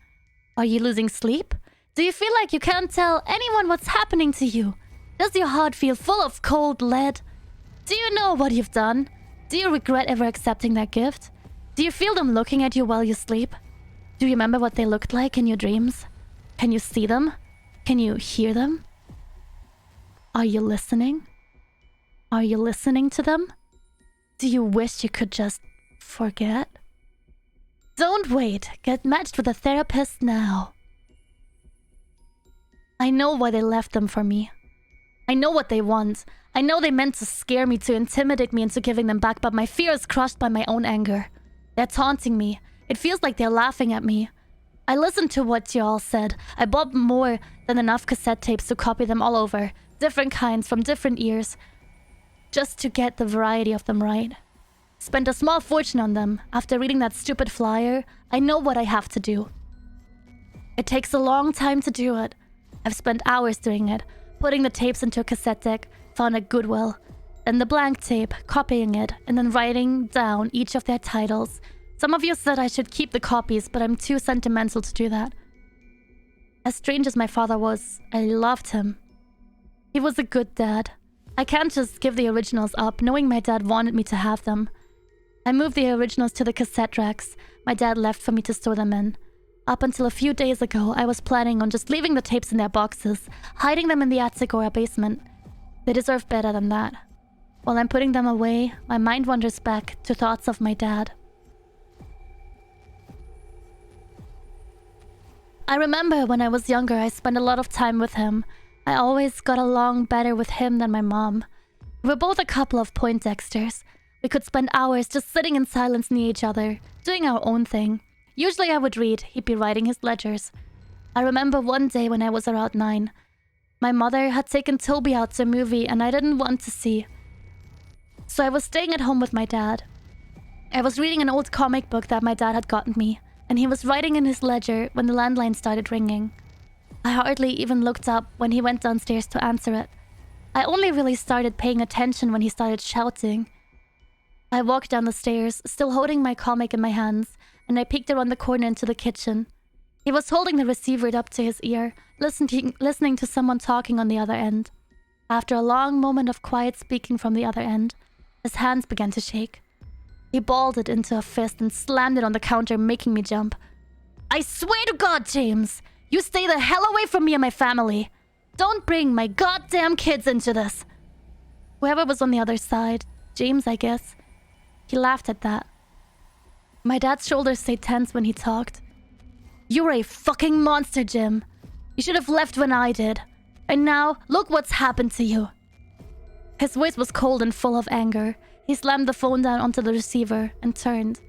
Are you losing sleep? Do you feel like you can't tell anyone what's happening to you? Does your heart feel full of cold lead? Do you know what you've done? Do you regret ever accepting that gift? Do you feel them looking at you while you sleep? Do you remember what they looked like in your dreams? Can you see them? Can you hear them? Are you listening? Are you listening to them? Do you wish you could just forget? Don't wait. Get matched with a therapist now. I know why they left them for me. I know what they want. I know they meant to scare me, to intimidate me into giving them back, but my fear is crushed by my own anger. They're taunting me. It feels like they're laughing at me. I listened to what you all said. I bought more than enough cassette tapes to copy them all over. Different kinds from different years. Just to get the variety of them right. Spent a small fortune on them. After reading that stupid flyer, I know what I have to do. It takes a long time to do it. I've spent hours doing it. Putting the tapes into a cassette deck, found at Goodwill. Then the blank tape, copying it, and then writing down each of their titles. Some of you said I should keep the copies, but I'm too sentimental to do that. As strange as my father was, I loved him. He was a good dad. I can't just give the originals up, knowing my dad wanted me to have them. I moved the originals to the cassette racks my dad left for me to store them in. Up until a few days ago, I was planning on just leaving the tapes in their boxes, hiding them in the attic or a basement. They deserve better than that. While I'm putting them away, my mind wanders back to thoughts of my dad. I remember when I was younger, I spent a lot of time with him. I always got along better with him than my mom. We were both a couple of Poindexters. We could spend hours just sitting in silence near each other, doing our own thing. Usually I would read, he'd be writing his ledgers. I remember one day when I was around 9. My mother had taken Toby out to a movie and I didn't want to see. So I was staying at home with my dad. I was reading an old comic book that my dad had gotten me, and he was writing in his ledger when the landline started ringing. I hardly even looked up when he went downstairs to answer it. I only really started paying attention when he started shouting. I walked down the stairs, still holding my comic in my hands, and I peeked around the corner into the kitchen. He was holding the receiver up to his ear, listening to someone talking on the other end. After a long moment of quiet speaking from the other end, his hands began to shake. He balled it into a fist and slammed it on the counter, making me jump. I swear to God, James, you stay the hell away from me and my family. Don't bring my goddamn kids into this. Whoever was on the other side, James, I guess, he laughed at that. My dad's shoulders stayed tense when he talked. You're a fucking monster, Jim. You should have left when I did. And now, look what's happened to you. His voice was cold and full of anger. He slammed the phone down onto the receiver and turned.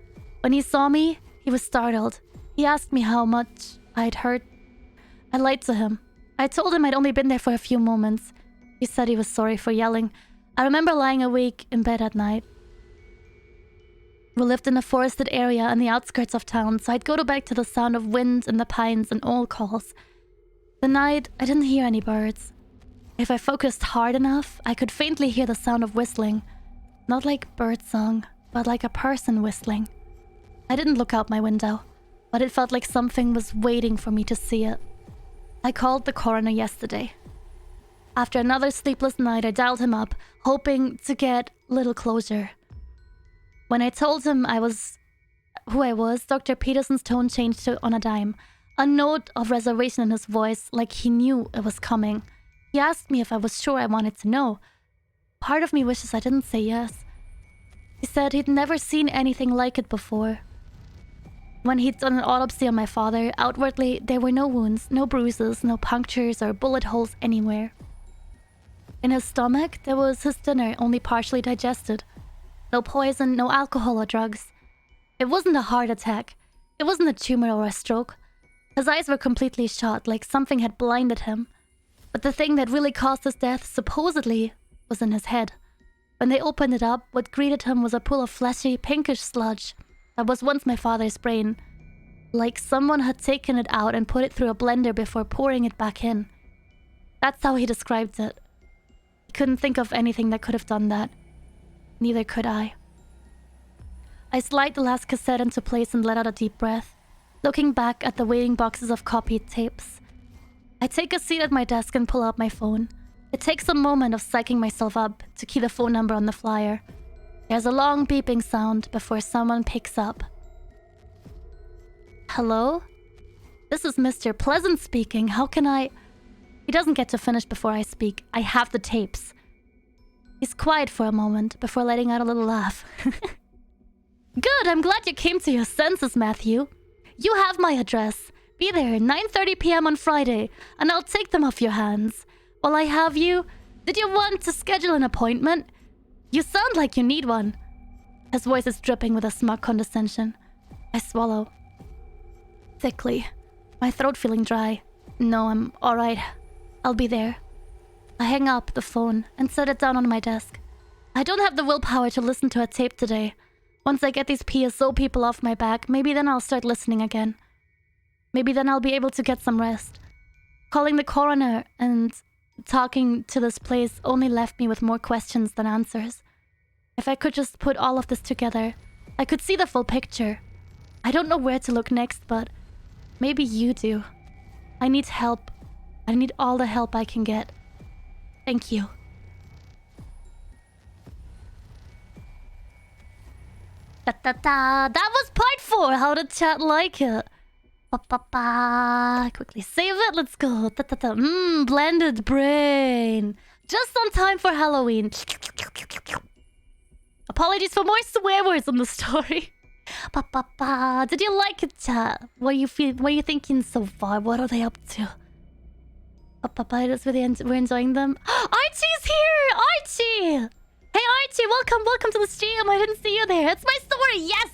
When he saw me, he was startled. He asked me how much I'd hurt. I lied to him. I told him I'd only been there for a few moments. He said he was sorry for yelling. I remember lying awake in bed at night. We lived in a forested area on the outskirts of town, so I'd go to bed to the sound of wind in the pines and owl calls. The night, I didn't hear any birds. If I focused hard enough, I could faintly hear the sound of whistling. Not like birdsong, but like a person whistling. I didn't look out my window, but it felt like something was waiting for me to see it. I called the coroner yesterday. After another sleepless night, I dialed him up, hoping to get little closure. When I told him who I was, Dr. Peterson's tone changed on a dime. A note of reservation in his voice, like he knew it was coming. He asked me if I was sure I wanted to know. Part of me wishes I didn't say yes. He said he'd never seen anything like it before. When he'd done an autopsy on my father, outwardly there were no wounds, no bruises, no punctures or bullet holes anywhere. In his stomach, there was his dinner, only partially digested. No poison, no alcohol or drugs. It wasn't a heart attack. It wasn't a tumor or a stroke. His eyes were completely shut, like something had blinded him. But the thing that really caused his death, supposedly, was in his head. When they opened it up, what greeted him was a pool of fleshy, pinkish sludge that was once my father's brain. Like someone had taken it out and put it through a blender before pouring it back in. That's how he described it. He couldn't think of anything that could have done that. Neither could I. I slide the last cassette into place and let out a deep breath, looking back at the waiting boxes of copied tapes. I take a seat at my desk and pull out my phone. It takes a moment of psyching myself up to key the phone number on the flyer. There's a long beeping sound before someone picks up. Hello? This is Mr. Pleasant speaking. How can I... He doesn't get to finish before I speak. I have the tapes. He's quiet for a moment before letting out a little laugh. Good, I'm glad you came to your senses, Matthew. You have my address. Be there 9:30 p.m. on Friday, and I'll take them off your hands. While I have you, did you want to schedule an appointment? You sound like you need one. His voice is dripping with a smug condescension. I swallow. Thickly, my throat feeling dry. No, I'm alright. I'll be there. I hang up the phone and set it down on my desk. I don't have the willpower to listen to a tape today. Once I get these PSO people off my back, maybe then I'll start listening again. Maybe then I'll be able to get some rest. Calling the coroner and talking to this place only left me with more questions than answers. If I could just put all of this together, I could see the full picture. I don't know where to look next, but maybe you do. I need help. I need all the help I can get. Thank you. That was part 4. How did chat like it? Quickly save it. Let's go. Blended brain. Just on time for Halloween. Apologies for more swear words in the story. Did you like it, chat? What are you thinking so far? What are they up to? We're enjoying them. Archie's here! Archie! Hey Archie, welcome to the stream. I didn't see you there. It's my story, yes!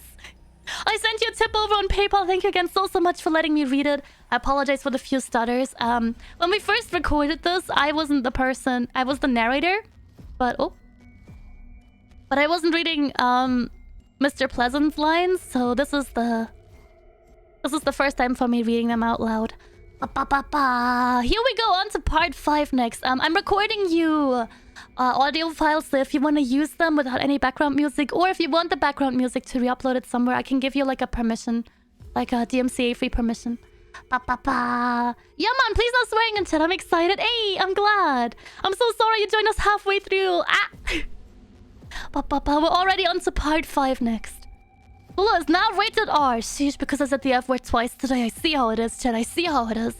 I sent you a tip over on PayPal. Thank you again so much for letting me read it. I apologize for the few stutters. When we first recorded this, I wasn't the person. I was the narrator. But I wasn't reading Mr. Pleasant's lines, so this is the first time for me reading them out loud. Here we go, on to part 5 next. I'm recording you audio files, so if you want to use them without any background music, or if you want the background music to re-upload it somewhere, I can give you like a permission, like a DMCA free permission. Yeah man, please no swearing in chat. I'm excited. Hey, I'm glad. I'm so sorry you joined us halfway through. We're already on to part 5 next. Bula is now rated R. Sheesh, because I said the F word twice today. I see how it is, chat. I see how it is.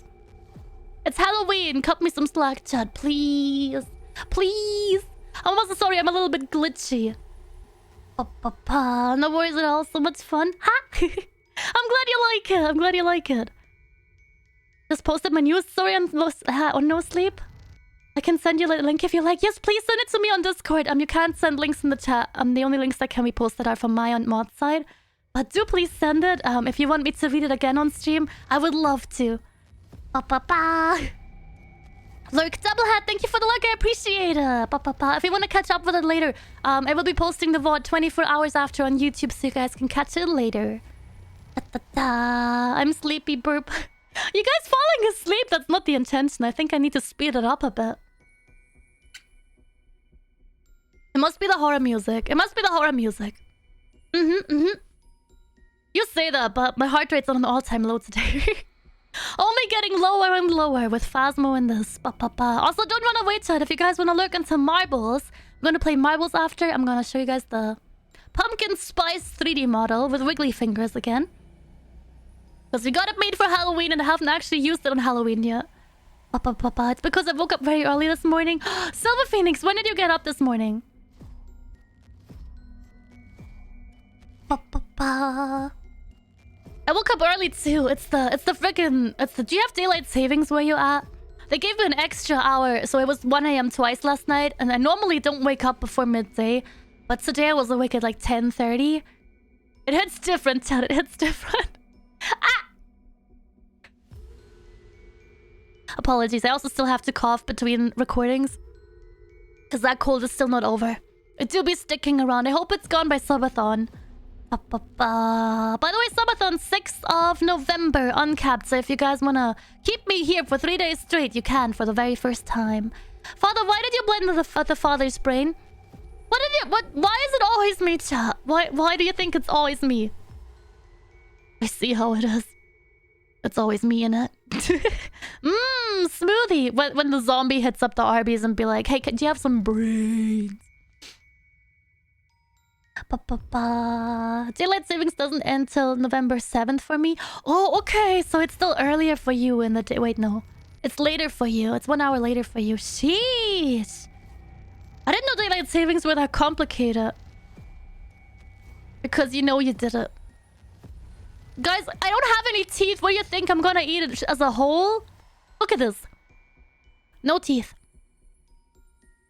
It's Halloween. Cut me some slack, chat. Please. Please. I'm also sorry. I'm a little bit glitchy. No worries at all. So much fun. Ha! I'm glad you like it. I'm glad you like it. Just posted my newest story on NoSleep. I can send you a link if you like. Yes, please send it to me on Discord. You can't send links in the chat. The only links that can be posted are from my mod side. But do please send it. If you want me to read it again on stream, I would love to. Lurk Doublehead, thank you for the lurk. I appreciate it. If you want to catch up with it later, I will be posting the VOD 24 hours after on YouTube, so you guys can catch it later. I'm sleepy, burp. You guys falling asleep? That's not the intention. I think I need to speed it up a bit. It must be the horror music. It must be the horror music. You say that, but my heart rate's on an all-time low today. Only getting lower and lower with Phasmo in this. Also, don't run away, chat. If you guys want to look into marbles, I'm going to play marbles after. I'm going to show you guys the pumpkin spice 3D model with wiggly fingers again. Because we got it made for Halloween and I haven't actually used it on Halloween yet. It's because I woke up very early this morning. Silver Phoenix, when did you get up this morning? I woke up early too. It's the do you have daylight savings where you at? They gave me an extra hour, so it was 1 AM twice last night, and I normally don't wake up before midday. But today I was awake at like 10:30. It hits different, Chad. It hits different. Apologies, I also still have to cough between recordings. Because that cold is still not over. It do be sticking around. I hope it's gone by Subathon. By the way, Subathon 6th of November, uncapped. So if you guys want to keep me here for 3 days straight, you can for the very first time. Father, why did you blend the father's brain? Why is it always me, chat? Why do you think it's always me? I see how it is. It's always me in it. Smoothie. When the zombie hits up the Arby's and be like, hey, do you have some brains? Daylight savings doesn't end till November 7th for me. Oh, okay. So it's still earlier for you in the day. Wait, no. It's later for you. It's 1 hour later for you. Sheesh. I didn't know daylight savings were that complicated. Because you know you did it. Guys, I don't have any teeth. What do you think? I'm gonna eat it as a whole? Look at this. No teeth.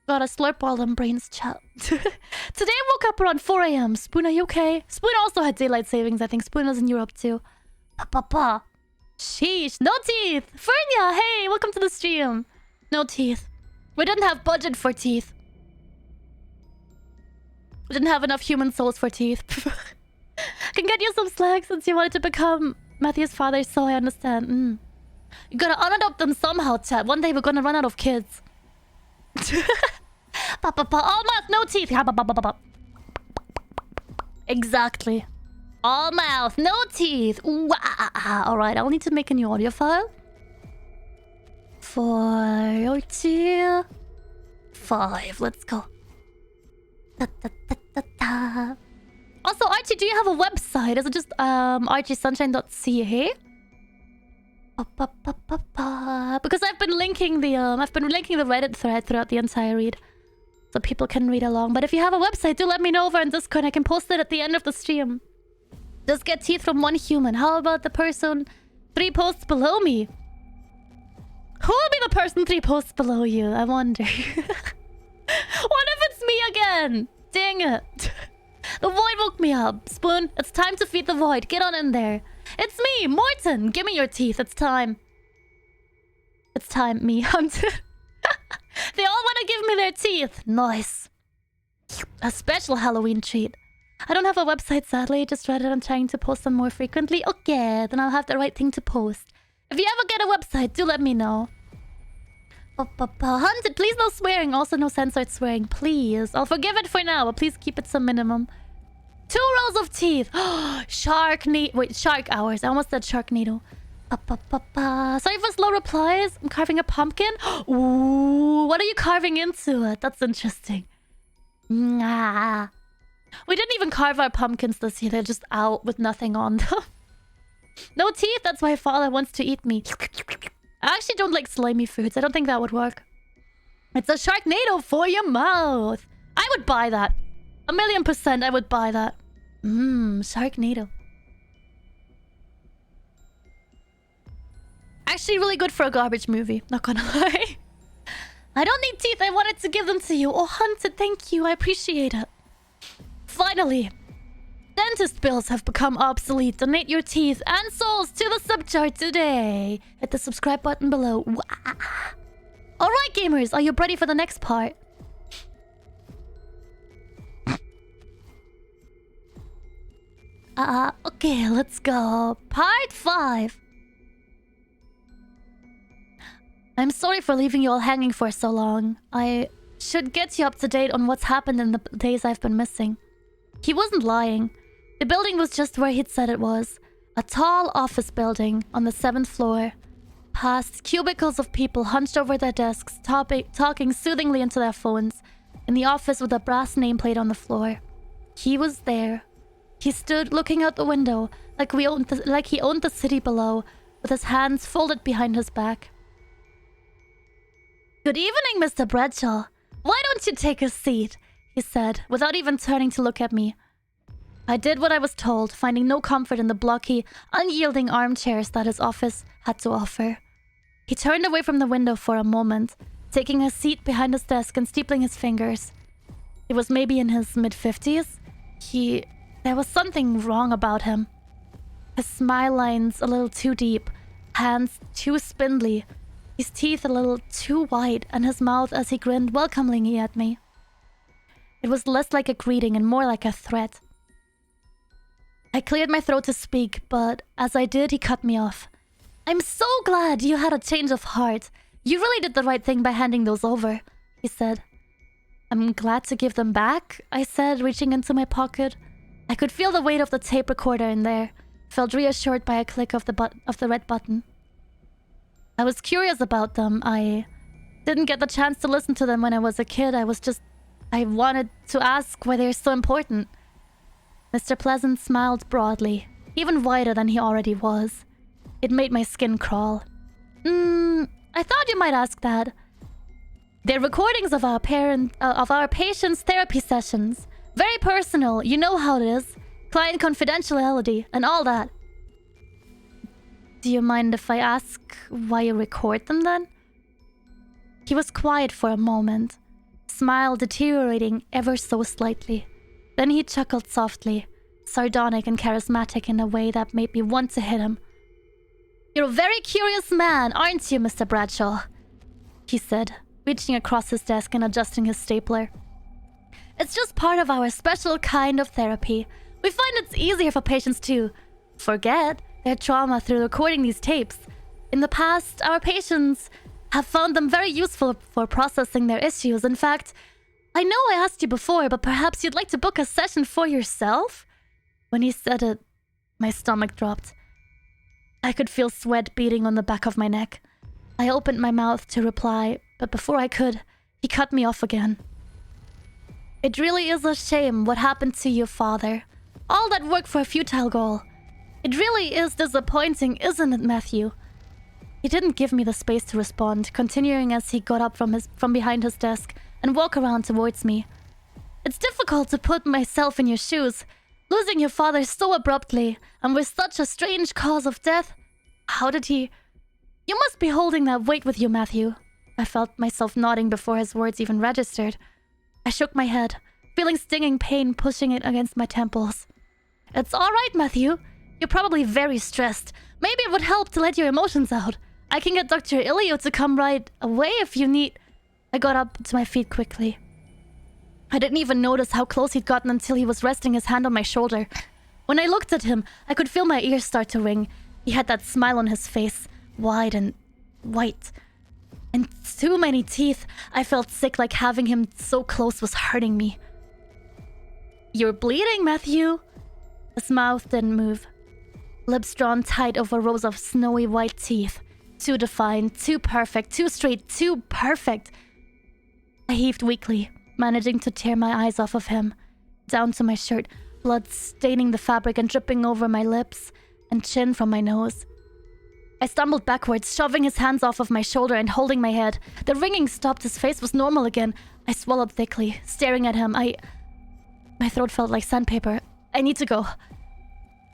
Gotta slurp all them brains, chat. Today I woke up around 4 AM. Spoon, are you okay? Spoon also had daylight savings. I think Spoon was in Europe too. Sheesh. No teeth. Fernia, hey, welcome to the stream. No teeth. We didn't have budget for teeth. We didn't have enough human souls for teeth. Can get you some slack since you wanted to become Matthew's father, so I understand. You gotta unadopt them somehow, chat. One day we're gonna run out of kids. All mouth, no teeth. Exactly. All mouth, no teeth. Alright, I'll need to make a new audio file. 4, 2, 5. Let's go. Also, Archie, do you have a website? Is it just archiesunshine.ca? Because I've been linking the Reddit thread throughout the entire read, so people can read along. But if you have a website, do let me know over on Discord. I can post it at the end of the stream. Just get teeth from one human. How about the person 3 posts below me? Who will be the person 3 posts below you? I wonder. What if it's me again? Dang it. The void woke me up. Spoon, it's time to feed the void. Get on in there. It's me, Morton. Give me your teeth. It's time. It's time, me, Hunter. They all want to give me their teeth. Nice. A special Halloween treat. I don't have a website, sadly. Just Reddit. I'm trying to post them more frequently. Okay, then I'll have the right thing to post. If you ever get a website, do let me know. Hunted, please no swearing. Also no censored swearing, please. I'll forgive it for now, but please keep it some minimum. 2 rows of teeth. Shark hours. I almost said Sharknado. Sorry for slow replies. I'm carving a pumpkin. Ooh, what are you carving into it? That's interesting. Nah. We didn't even carve our pumpkins this year. They're just out with nothing on them. No teeth. That's why father wants to eat me. I actually don't like slimy foods. I don't think that would work. It's a Sharknado for your mouth. I would buy that. 1,000,000% I would buy that. Sharknado. Actually really good for a garbage movie. Not gonna lie. I don't need teeth. I wanted to give them to you. Oh, Hunted, thank you. I appreciate it. Finally. Dentist bills have become obsolete. Donate your teeth and souls to the subchart today. Hit the subscribe button below. Alright, gamers. Are you ready for the next part? Okay, let's go. Part 5. I'm sorry for leaving you all hanging for so long. I should get you up to date on what's happened in the days I've been missing. He wasn't lying. The building was just where he'd said it was. A tall office building on the 7th floor. Past cubicles of people hunched over their desks, talking soothingly into their phones. In the office with a brass nameplate on the floor. He was there. He stood looking out the window like he owned the city below, with his hands folded behind his back. Good evening, Mr. Bradshaw. Why don't you take a seat? He said, without even turning to look at me. I did what I was told, finding no comfort in the blocky, unyielding armchairs that his office had to offer. He turned away from the window for a moment, taking a seat behind his desk and steepling his fingers. He was maybe in his mid-50s. There was something wrong about him. His smile lines a little too deep, hands too spindly, his teeth a little too white, and his mouth as he grinned welcomingly at me. It was less like a greeting and more like a threat. I cleared my throat to speak, but as I did, he cut me off. I'm so glad you had a change of heart. You really did the right thing by handing those over, he said. I'm glad to give them back, I said, reaching into my pocket. I could feel the weight of the tape recorder in there, felt reassured by a click of the red button. I was curious about them. I didn't get the chance to listen to them when I was a kid. I wanted to ask why they're so important. Mr. Pleasant smiled broadly, even wider than he already was. It made my skin crawl. I thought you might ask that. They're recordings of our patients' therapy sessions. Very personal, you know how it is. Client confidentiality and all that. Do you mind if I ask why you record them then? He was quiet for a moment, smile deteriorating ever so slightly. Then he chuckled softly, sardonic and charismatic in a way that made me want to hit him. You're a very curious man, aren't you, Mr. Bradshaw? He said, reaching across his desk and adjusting his stapler. It's just part of our special kind of therapy. We find it's easier for patients to forget their trauma through recording these tapes. In the past, our patients have found them very useful for processing their issues. In fact, I know I asked you before, but perhaps you'd like to book a session for yourself? When he said it, my stomach dropped. I could feel sweat beading on the back of my neck. I opened my mouth to reply, but before I could, he cut me off again. It really is a shame what happened to your father. All that work for a futile goal. It really is disappointing, isn't it, Matthew? He didn't give me the space to respond, continuing as he got up from behind his desk and walked around towards me. It's difficult to put myself in your shoes. Losing your father so abruptly and with such a strange cause of death. How did he... You must be holding that weight with you, Matthew. I felt myself nodding before his words even registered. I shook my head, feeling stinging pain pushing it against my temples. It's alright, Matthew. You're probably very stressed. Maybe it would help to let your emotions out. I can get Dr. Ilio to come right away if you need... I got up to my feet quickly. I didn't even notice how close he'd gotten until he was resting his hand on my shoulder. When I looked at him, I could feel my ears start to ring. He had that smile on his face, wide and white. And too many teeth. I felt sick, like having him so close was hurting me. You're bleeding, Matthew. His mouth didn't move. Lips drawn tight over rows of snowy white teeth. Too defined, too perfect, too straight, too perfect. I heaved weakly, managing to tear my eyes off of him. Down to my shirt, blood staining the fabric and dripping over my lips and chin from my nose. I stumbled backwards, shoving his hands off of my shoulder and holding my head. The ringing stopped, his face was normal again. I swallowed thickly, staring at him. My throat felt like sandpaper. I need to go.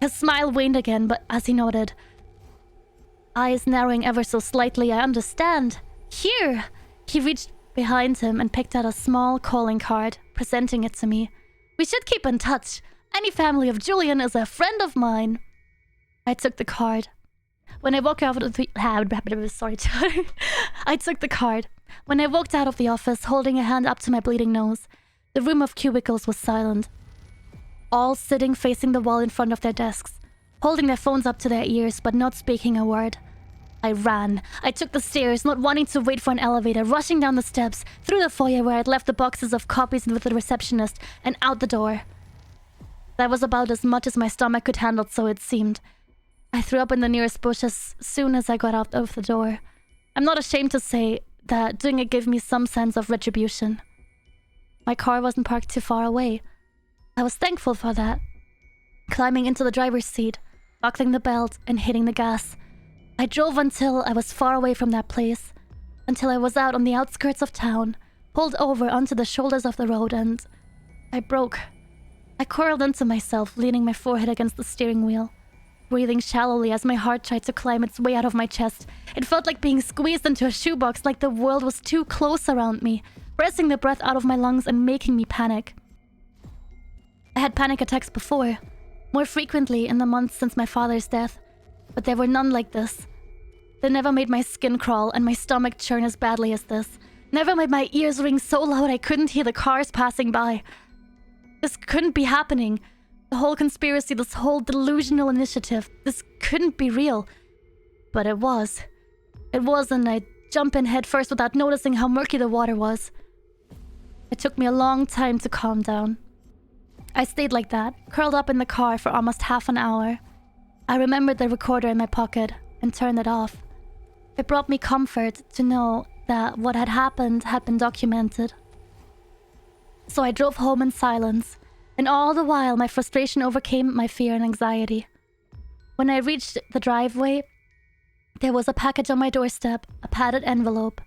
His smile waned again, but as he nodded, eyes narrowing ever so slightly, I understand. Here! He reached behind him and picked out a small calling card, presenting it to me. We should keep in touch. Any family of Julian is a friend of mine. I took the card. When I walked out of the... Sorry. I took the card. When I walked out of the office, holding a hand up to my bleeding nose, the room of cubicles was silent. All sitting facing the wall in front of their desks, holding their phones up to their ears, but not speaking a word. I ran. I took the stairs, not wanting to wait for an elevator, rushing down the steps, through the foyer where I'd left the boxes of copies with the receptionist, and out the door. That was about as much as my stomach could handle, so it seemed. I threw up in the nearest bush as soon as I got out of the door. I'm not ashamed to say that doing it gave me some sense of retribution. My car wasn't parked too far away. I was thankful for that. Climbing into the driver's seat, buckling the belt, and hitting the gas, I drove until I was far away from that place, until I was out on the outskirts of town, pulled over onto the shoulders of the road, and I broke. I curled into myself, leaning my forehead against the steering wheel, breathing shallowly as my heart tried to climb its way out of my chest. It felt like being squeezed into a shoebox, like the world was too close around me, pressing the breath out of my lungs and making me panic. I had panic attacks before, more frequently in the months since my father's death, but there were none like this. They never made my skin crawl and my stomach churn as badly as this. Never made my ears ring so loud I couldn't hear the cars passing by. This couldn't be happening. The whole conspiracy, this whole delusional initiative, this couldn't be real. But it was. It was, and I'd jump in head first without noticing how murky the water was. It took me a long time to calm down. I stayed like that, curled up in the car for almost half an hour. I remembered the recorder in my pocket and turned it off. It brought me comfort to know that what had happened had been documented. So I drove home in silence, and all the while my frustration overcame my fear and anxiety. When I reached the driveway, there was a package on my doorstep, a padded envelope.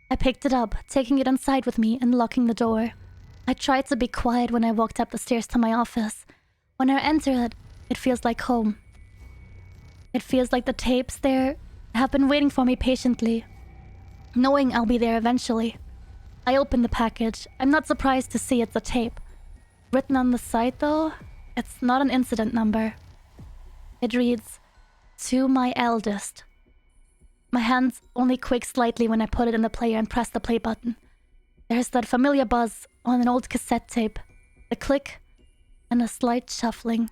I picked it up, taking it inside with me and locking the door. I tried to be quiet when I walked up the stairs to my office. When I entered, it feels like home. It feels like the tapes there have been waiting for me patiently, knowing I'll be there eventually. I opened the package. I'm not surprised to see it's a tape. Written on the side, though, it's not an incident number. It reads, "To my eldest." My hands only quaked slightly when I put it in the player and pressed the play button. There's that familiar buzz on an old cassette tape, a click, and a slight shuffling.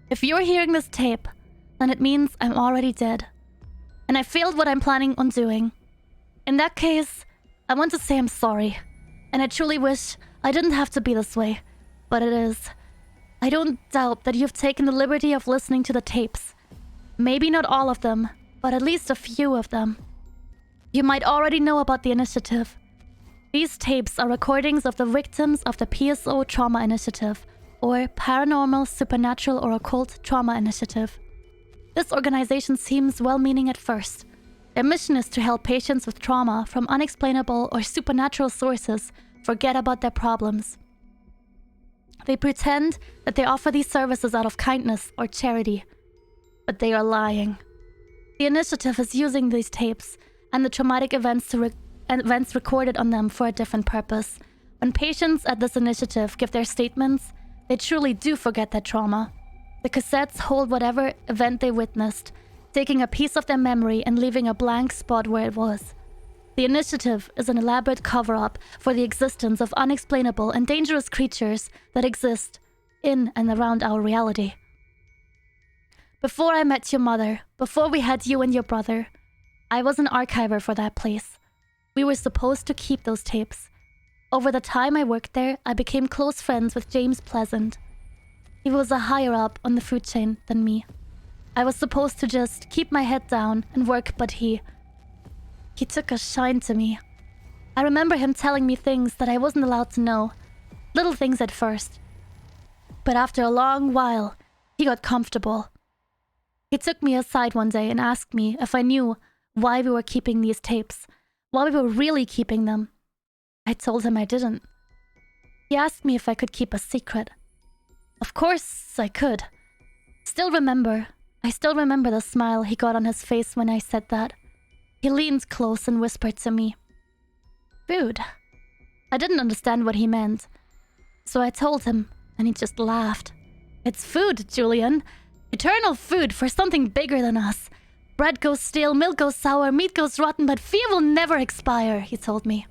If you're hearing this tape, then it means I'm already dead. And I failed what I'm planning on doing. In that case, I want to say I'm sorry. And I truly wish I didn't have to be this way. But it is. I don't doubt that you've taken the liberty of listening to the tapes. Maybe not all of them, but at least a few of them. You might already know about the initiative. These tapes are recordings of the victims of the PSO Trauma Initiative, or Paranormal, Supernatural, or Occult Trauma Initiative. This organization seems well-meaning at first. Their mission is to help patients with trauma from unexplainable or supernatural sources forget about their problems. They pretend that they offer these services out of kindness or charity, but they are lying. The initiative is using these tapes and the traumatic events recorded on them for a different purpose. When patients at this initiative give their statements, they truly do forget their trauma. The cassettes hold whatever event they witnessed, taking a piece of their memory and leaving a blank spot where it was. The initiative is an elaborate cover-up for the existence of unexplainable and dangerous creatures that exist in and around our reality. Before I met your mother, before we had you and your brother, I was an archiver for that place. We were supposed to keep those tapes. Over the time I worked there, I became close friends with James Pleasant. He was a higher up on the food chain than me. I was supposed to just keep my head down and work, but he took a shine to me. I remember him telling me things that I wasn't allowed to know. Little things at first. But after a long while, he got comfortable. He took me aside one day and asked me if I knew why we were keeping these tapes, why we were really keeping them. I told him I didn't. He asked me if I could keep a secret. Of course I could. I still remember the smile he got on his face when I said that. He leaned close and whispered to me, "Food." I didn't understand what he meant, so I told him, and he just laughed. "It's food, Julian. Eternal food for something bigger than us. Bread goes stale, milk goes sour, meat goes rotten, but fear will never expire," he told me.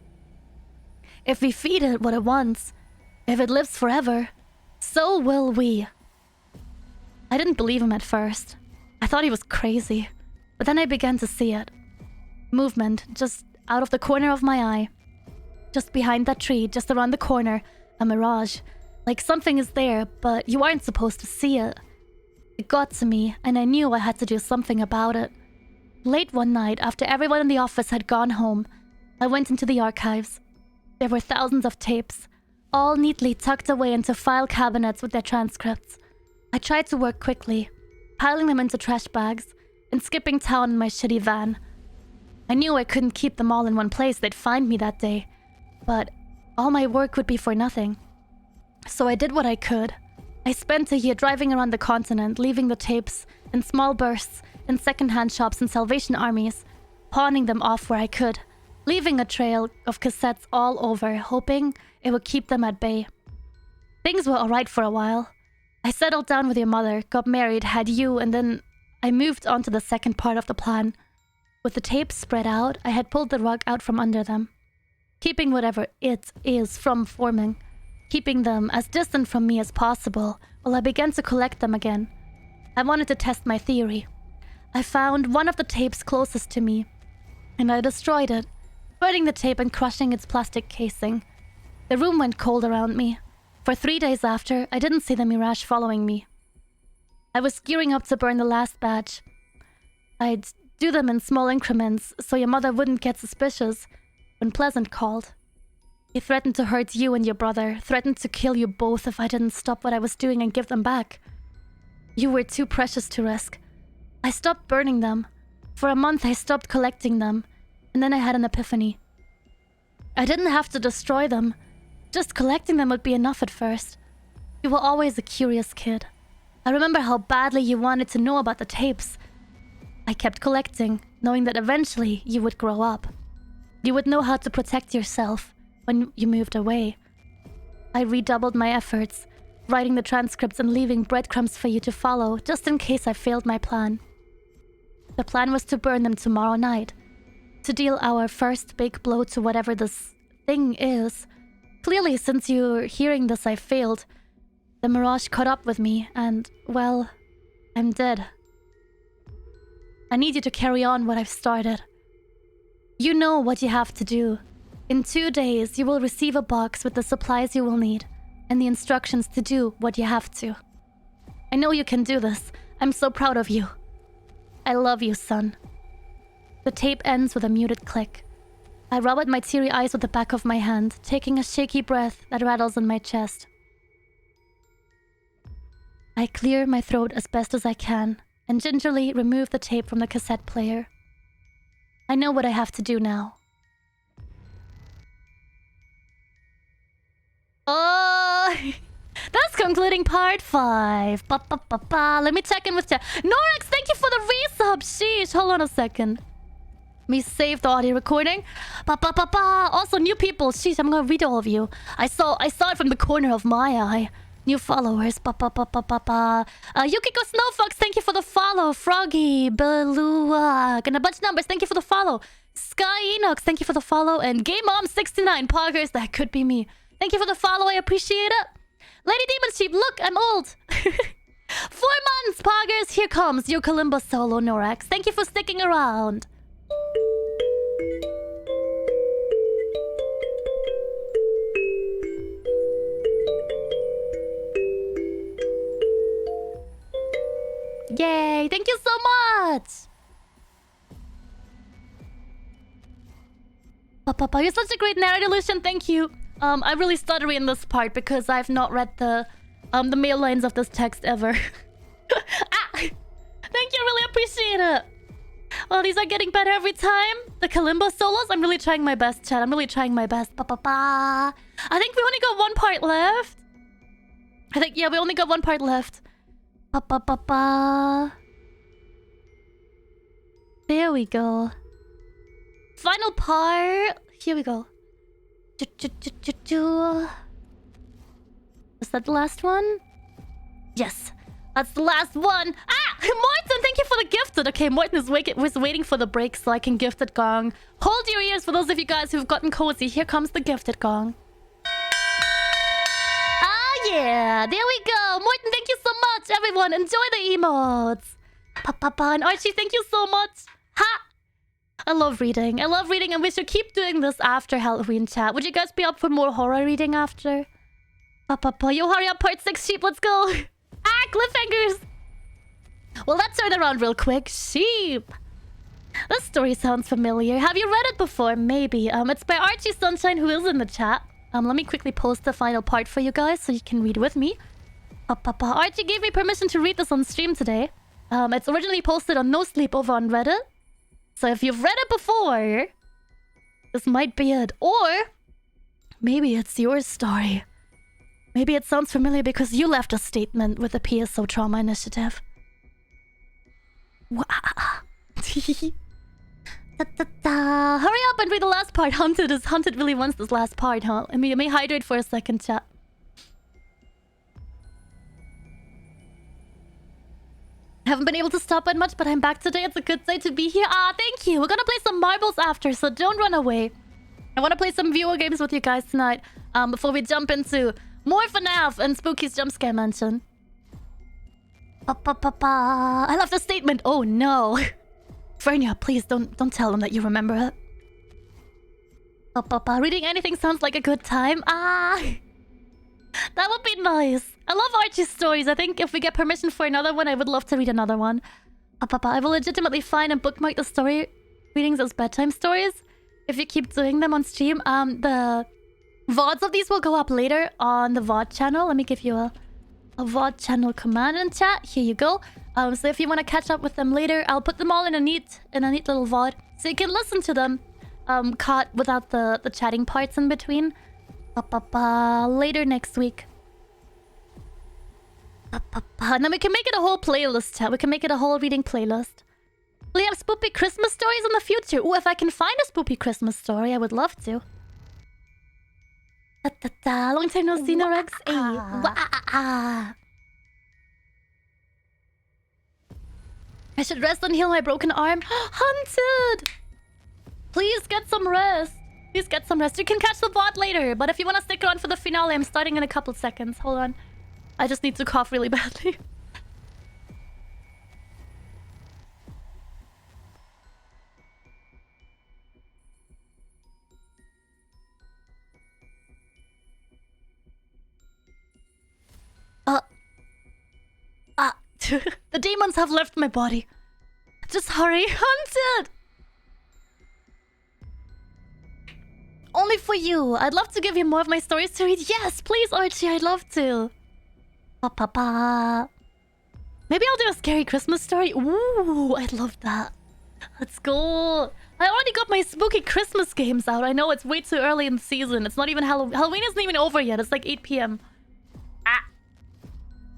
"If we feed it what it wants, if it lives forever, so will we." I didn't believe him at first. I thought he was crazy, but then I began to see it. Movement just out of the corner of my eye. Just behind that tree, just around the corner, a mirage. Like something is there, but you aren't supposed to see it. It got to me, and I knew I had to do something about it. Late one night, after everyone in the office had gone home, I went into the archives. There were thousands of tapes, all neatly tucked away into file cabinets with their transcripts. I tried to work quickly, piling them into trash bags, and skipping town in my shitty van. I knew I couldn't keep them all in one place, they'd find me that day. But all my work would be for nothing. So I did what I could. I spent a year driving around the continent, leaving the tapes in small bursts in second-hand shops and Salvation Armies, pawning them off where I could, leaving a trail of cassettes all over, hoping it would keep them at bay. Things were alright for a while. I settled down with your mother, got married, had you, and then I moved on to the second part of the plan. With the tapes spread out, I had pulled the rug out from under them, keeping whatever it is from forming, keeping them as distant from me as possible while I began to collect them again. I wanted to test my theory. I found one of the tapes closest to me, and I destroyed it, burning the tape and crushing its plastic casing. The room went cold around me. For 3 days after, I didn't see the mirage following me. I was gearing up to burn the last batch. I'd do them in small increments so your mother wouldn't get suspicious when Pleasant called. He threatened to hurt you and your brother, threatened to kill you both if I didn't stop what I was doing and give them back. You were too precious to risk. I stopped burning them. For a month I stopped collecting them, and then I had an epiphany. I didn't have to destroy them. Just collecting them would be enough at first. You were always a curious kid. I remember how badly you wanted to know about the tapes. I kept collecting, knowing that eventually you would grow up. You would know how to protect yourself when you moved away. I redoubled my efforts, writing the transcripts and leaving breadcrumbs for you to follow, just in case I failed my plan. The plan was to burn them tomorrow night, to deal our first big blow to whatever this thing is. Clearly, since you're hearing this, I failed. The mirage caught up with me, and, well, I'm dead. I need you to carry on what I've started. You know what you have to do. In 2 days, you will receive a box with the supplies you will need, and the instructions to do what you have to. I know you can do this. I'm so proud of you. I love you, son. The tape ends with a muted click. I rub at my teary eyes with the back of my hand, taking a shaky breath that rattles in my chest. I clear my throat as best as I can, and gingerly remove the tape from the cassette player. I know what I have to do now. Oh, that's concluding part 5. Let me check in with chat. Norax, thank you for the resub. Sheesh, hold on a second. Me save the audio recording. Ba ba ba ba. Also, new people. Jeez, I'm gonna read all of you. I saw it from the corner of my eye. New followers. Ba ba ba ba ba ba. Yukiko Snowfox, thank you for the follow. Froggy, Belua, and a bunch of numbers. Thank you for the follow. Sky Enox, thank you for the follow. And Game Mom 69 Poggers, that could be me. Thank you for the follow. I appreciate it. Lady Demon Sheep, look, I'm old. 4 months, Poggers. Here comes your Kalimba solo, Norax. Thank you for sticking around. Yay! Thank you so much! Papa, you're such a great narrator, Lucian. Thank you. I'm really stuttery in this part because I've not read the mail lines of this text ever. Thank you, really appreciate it. Well, these are getting better every time. The Kalimba solos, I'm really trying my best, chat. I'm really trying my best. I think we only got one part left. Yeah, we only got one part left. There we go. Final part. Here we go. Is that the last one? Yes. That's the last one. Morton, thank you for the gifted. Okay, Morton was waiting for the break so I can gift it gong. Hold your ears for those of you guys who've gotten cozy. Here comes the gifted gong. Yeah, there we go. Morton, thank you so much. Everyone, enjoy the emotes. Papa and Archie, thank you so much. Ha! I love reading. And we should keep doing this after Halloween, chat. Would you guys be up for more horror reading after? Papa, you hurry up, part 6 sheep. Let's go. Cliffhangers. Well, let's turn around real quick. Sheep. This story sounds familiar. Have you read it before? Maybe. It's by Archie Sunshine, who is in the chat. Let me quickly post the final part for you guys so you can read with me. Archie gave me permission to read this on stream today. It's originally posted on NoSleep over on Reddit. So if you've read it before, this might be it. Or maybe it's your story. Maybe it sounds familiar because you left a statement with the PSO Trauma Initiative. Hurry up and read the last part. Hunted really wants this last part, huh? I mean, you may hydrate for a second, chat. Haven't been able to stop it much, but I'm back today. It's a good day to be here. Thank you. We're gonna play some marbles after, so don't run away. I want to play some viewer games with you guys tonight. Before we jump into more FNAF and Spooky's Jumpscare Mansion. I love the statement. Oh no. Fernia, please don't tell them that you remember it. Reading anything sounds like a good time. That would be nice. I love Archie's stories. I think if we get permission for another one, I would love to read another one. I will legitimately find and bookmark the story readings as bedtime stories if you keep doing them on stream. The VODs of these will go up later on the VOD channel. Let me give you a VOD channel command in chat. Here you go. So if you want to catch up with them later, I'll put them all in a neat little VOD so you can listen to them caught without the chatting parts in between. Later next week. And then we can make it a whole playlist, chat. We can make it a whole reading playlist. Will you have spoopy Christmas stories in the future? Ooh, if I can find a spoopy Christmas story, I would love to. Long time no see, Norex. I should rest and heal my broken arm. Hunted! Please get some rest. Please get some rest. You can catch the VOD later, but if you want to stick around for the finale, I'm starting in a couple seconds. Hold on. I just need to cough really badly. The demons have left my body. Just hurry, Hunted! Only for you. I'd love to give you more of my stories to read. Yes, please, Archie. I'd love to. Maybe I'll do a scary Christmas story. Ooh, I'd love that. Let's go. I already got my spooky Christmas games out. I know it's way too early in the season. It's not even Halloween. Halloween isn't even over yet. It's like 8 p.m.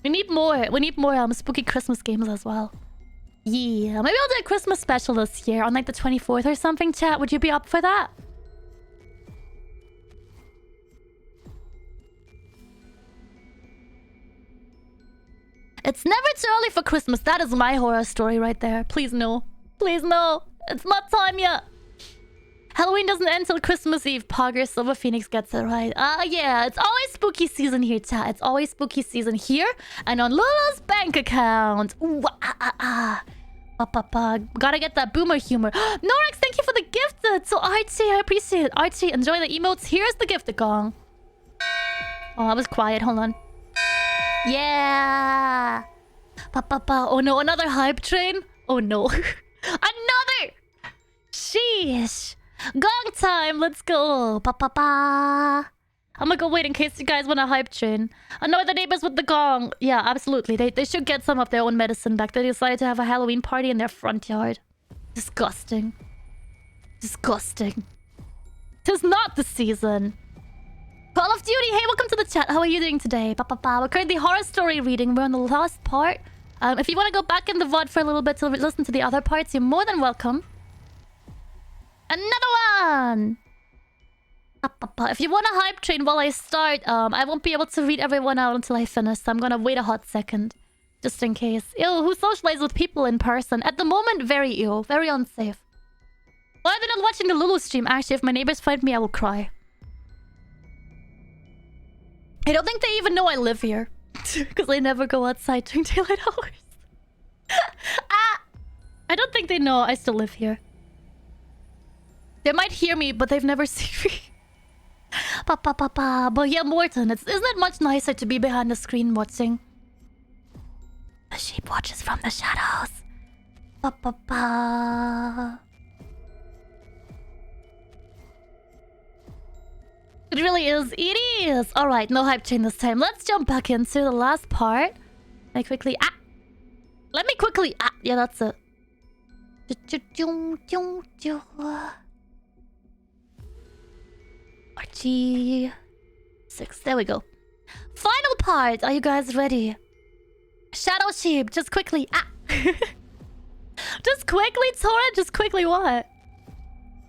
We need more. We need more spooky Christmas games as well. Yeah, maybe I'll do a Christmas special this year on like the 24th or something, chat. Would you be up for that? It's never too early for Christmas. That is my horror story right there. Please no. Please no. It's not time yet. Halloween doesn't end till Christmas Eve. Pogger Silver Phoenix gets it right. Yeah. It's always spooky season here, chat. It's always spooky season here and on Lula's bank account. Ooh, Gotta get that boomer humor. Norex, thank you for the gift. So Archie, I appreciate it. Archie, enjoy the emotes. Here's the gift gong. Oh, I was quiet. Hold on. Yeah. Oh no, another hype train. Oh no. Another. Sheesh. Gong time. Let's go. I'm gonna go wait in case you guys want a hype train. Annoy the neighbors with the gong. Yeah, absolutely. They should get some of their own medicine back. They decided to have a Halloween party in their front yard. Disgusting. Disgusting. 'Tis not the season. Call of Duty, hey, welcome to the chat. How are you doing today? We're currently horror story reading. We're on the last part. If you want to go back in the VOD for a little bit to listen to the other parts, you're more than welcome. Another one! If you want a hype train while I start, I won't be able to read everyone out until I finish, so I'm gonna wait a hot second. Just in case. Ew, who socializes with people in person? At the moment, very ill. Very unsafe. Why are they not watching the Lulu stream? Actually, if my neighbors find me, I will cry. I don't think they even know I live here. Because I never go outside during daylight hours. I don't think they know I still live here. They might hear me, but they've never seen me. But yeah, Morton, isn't it much nicer to be behind the screen watching? The sheep watches from the shadows. It really is. It is. All right, no hype train this time. Let's jump back into the last part. Let me quickly. Let me quickly. Yeah, that's it. RG 6. There we go. Final part. Are you guys ready? Shadow sheep. Just quickly. Just quickly, Torrent. Just quickly what?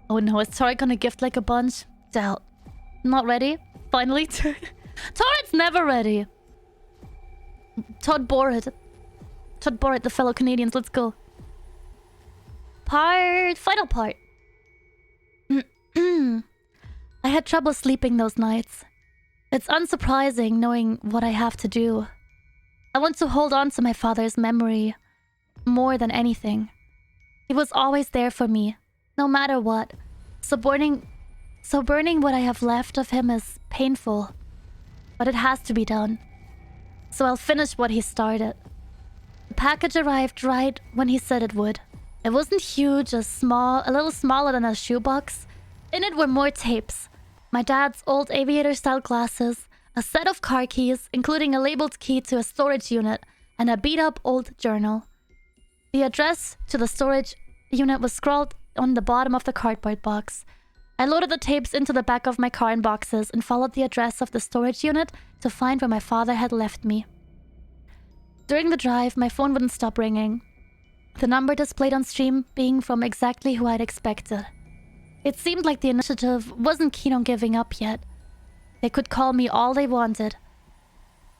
Oh no, is Torrent gonna gift like a bunch? Doubt. Not ready? Finally? Torrent's never ready. Todd Borrett. Todd Borrett, the fellow Canadians. Let's go. Final part. I had trouble sleeping those nights. It's unsurprising knowing what I have to do. I want to hold on to my father's memory more than anything. He was always there for me, no matter what. So burning what I have left of him is painful, but it has to be done. So I'll finish what he started. The package arrived right when he said it would. It wasn't huge, a little smaller than a shoebox. In it were more tapes. My dad's old aviator-style glasses, a set of car keys, including a labeled key to a storage unit, and a beat-up old journal. The address to the storage unit was scrawled on the bottom of the cardboard box. I loaded the tapes into the back of my car in boxes and followed the address of the storage unit to find where my father had left me. During the drive, my phone wouldn't stop ringing. The number displayed on stream being from exactly who I'd expected. It seemed like the initiative wasn't keen on giving up yet. They could call me all they wanted.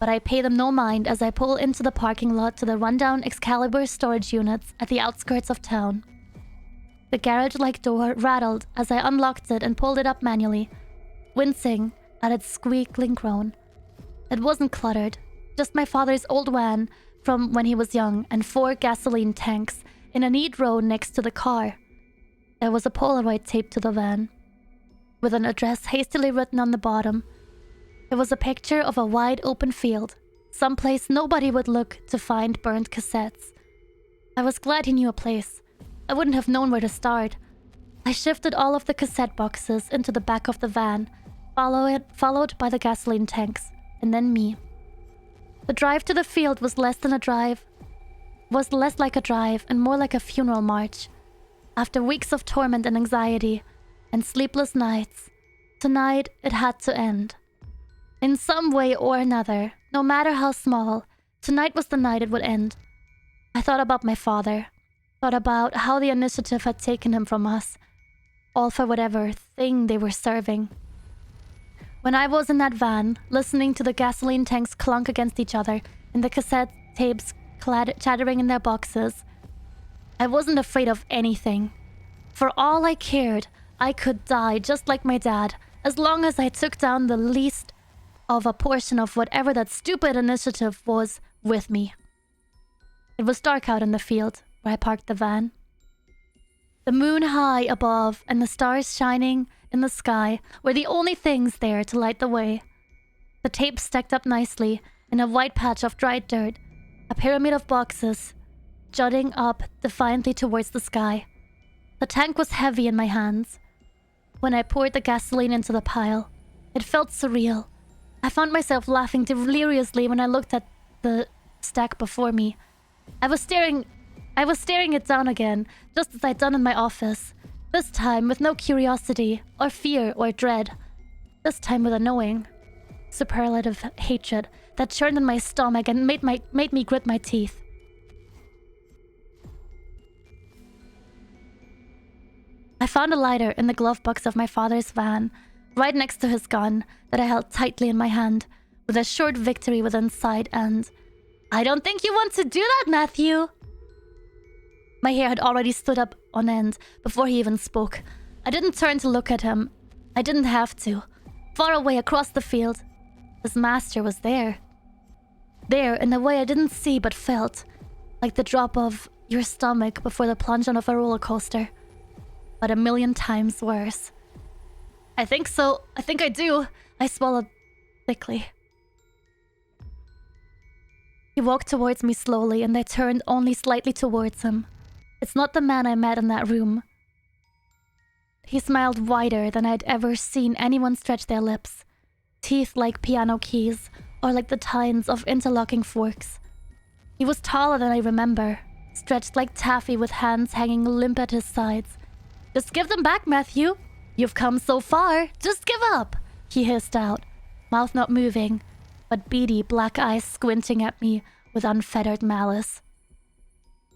But I pay them no mind as I pull into the parking lot to the rundown Excalibur storage units at the outskirts of town. The garage-like door rattled as I unlocked it and pulled it up manually, wincing at its squealing groan. It wasn't cluttered, just my father's old van from when he was young and 4 gasoline tanks in a neat row next to the car. There was a Polaroid taped to the van, with an address hastily written on the bottom. It was a picture of a wide open field, someplace nobody would look to find burned cassettes. I was glad he knew a place. I wouldn't have known where to start. I shifted all of the cassette boxes into the back of the van, followed by the gasoline tanks, and then me. The drive to the field was less like a drive and more like a funeral march. After weeks of torment and anxiety, and sleepless nights, tonight it had to end. In some way or another, no matter how small, tonight was the night it would end. I thought about my father, Thought about how the initiative had taken him from us, all for whatever thing they were serving. When I was in that van, listening to the gasoline tanks clunk against each other and the cassette tapes chattering in their boxes, I wasn't afraid of anything. For all I cared, I could die just like my dad, as long as I took down the least of a portion of whatever that stupid initiative was with me. It was dark out in the field where I parked the van. The moon high above and the stars shining in the sky were the only things there to light the way. The tape stacked up nicely in a white patch of dried dirt, a pyramid of boxes jutting up defiantly towards the sky. The tank was heavy in my hands. When I poured the gasoline into the pile, it felt surreal. I found myself laughing deliriously when I looked at the stack before me. I was staring it down again, just as I'd done in my office. This time with no curiosity, or fear, or dread. This time with a knowing, superlative hatred that churned in my stomach and made me grit my teeth. I found a lighter in the glove box of my father's van, right next to his gun that I held tightly in my hand, with a short victory within sight and... I don't think you want to do that, Matthew! My hair had already stood up on end before he even spoke. I didn't turn to look at him. I didn't have to. Far away across the field, his master was there. There in a way I didn't see but felt, like the drop of your stomach before the plunge of a roller coaster. But a million times worse. I think so. I think I do. I swallowed thickly. He walked towards me slowly and I turned only slightly towards him. It's not the man I met in that room. He smiled wider than I'd ever seen anyone stretch their lips. Teeth like piano keys or like the tines of interlocking forks. He was taller than I remember, stretched like taffy with hands hanging limp at his sides. Just give them back, Matthew. You've come so far. Just give up, he hissed out, mouth not moving, but beady black eyes squinting at me with unfettered malice.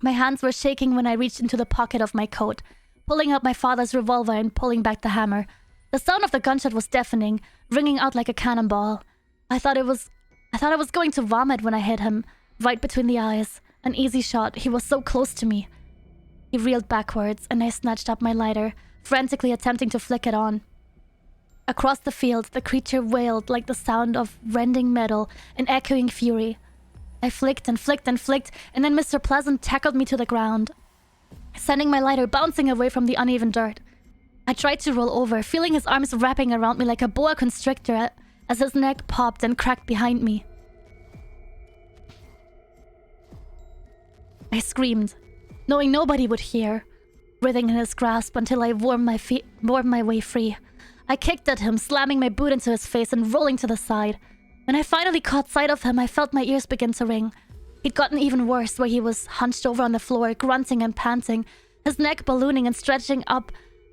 My hands were shaking when I reached into the pocket of my coat, pulling out my father's revolver and pulling back the hammer. The sound of the gunshot was deafening, ringing out like a cannonball. I thought I was going to vomit when I hit him, right between the eyes. An easy shot. He was so close to me. He reeled backwards, and I snatched up my lighter, frantically attempting to flick it on. Across the field, the creature wailed like the sound of rending metal in echoing fury. I flicked and flicked and flicked, and then Mr. Pleasant tackled me to the ground, sending my lighter bouncing away from the uneven dirt. I tried to roll over, feeling his arms wrapping around me like a boa constrictor as his neck popped and cracked behind me. I screamed, knowing nobody would hear, writhing in his grasp until I wormed my way free. I kicked at him, slamming my boot into his face and rolling to the side. When I finally caught sight of him, I felt my ears begin to ring. He'd gotten even worse, where he was hunched over on the floor, grunting and panting, his neck ballooning and stretching up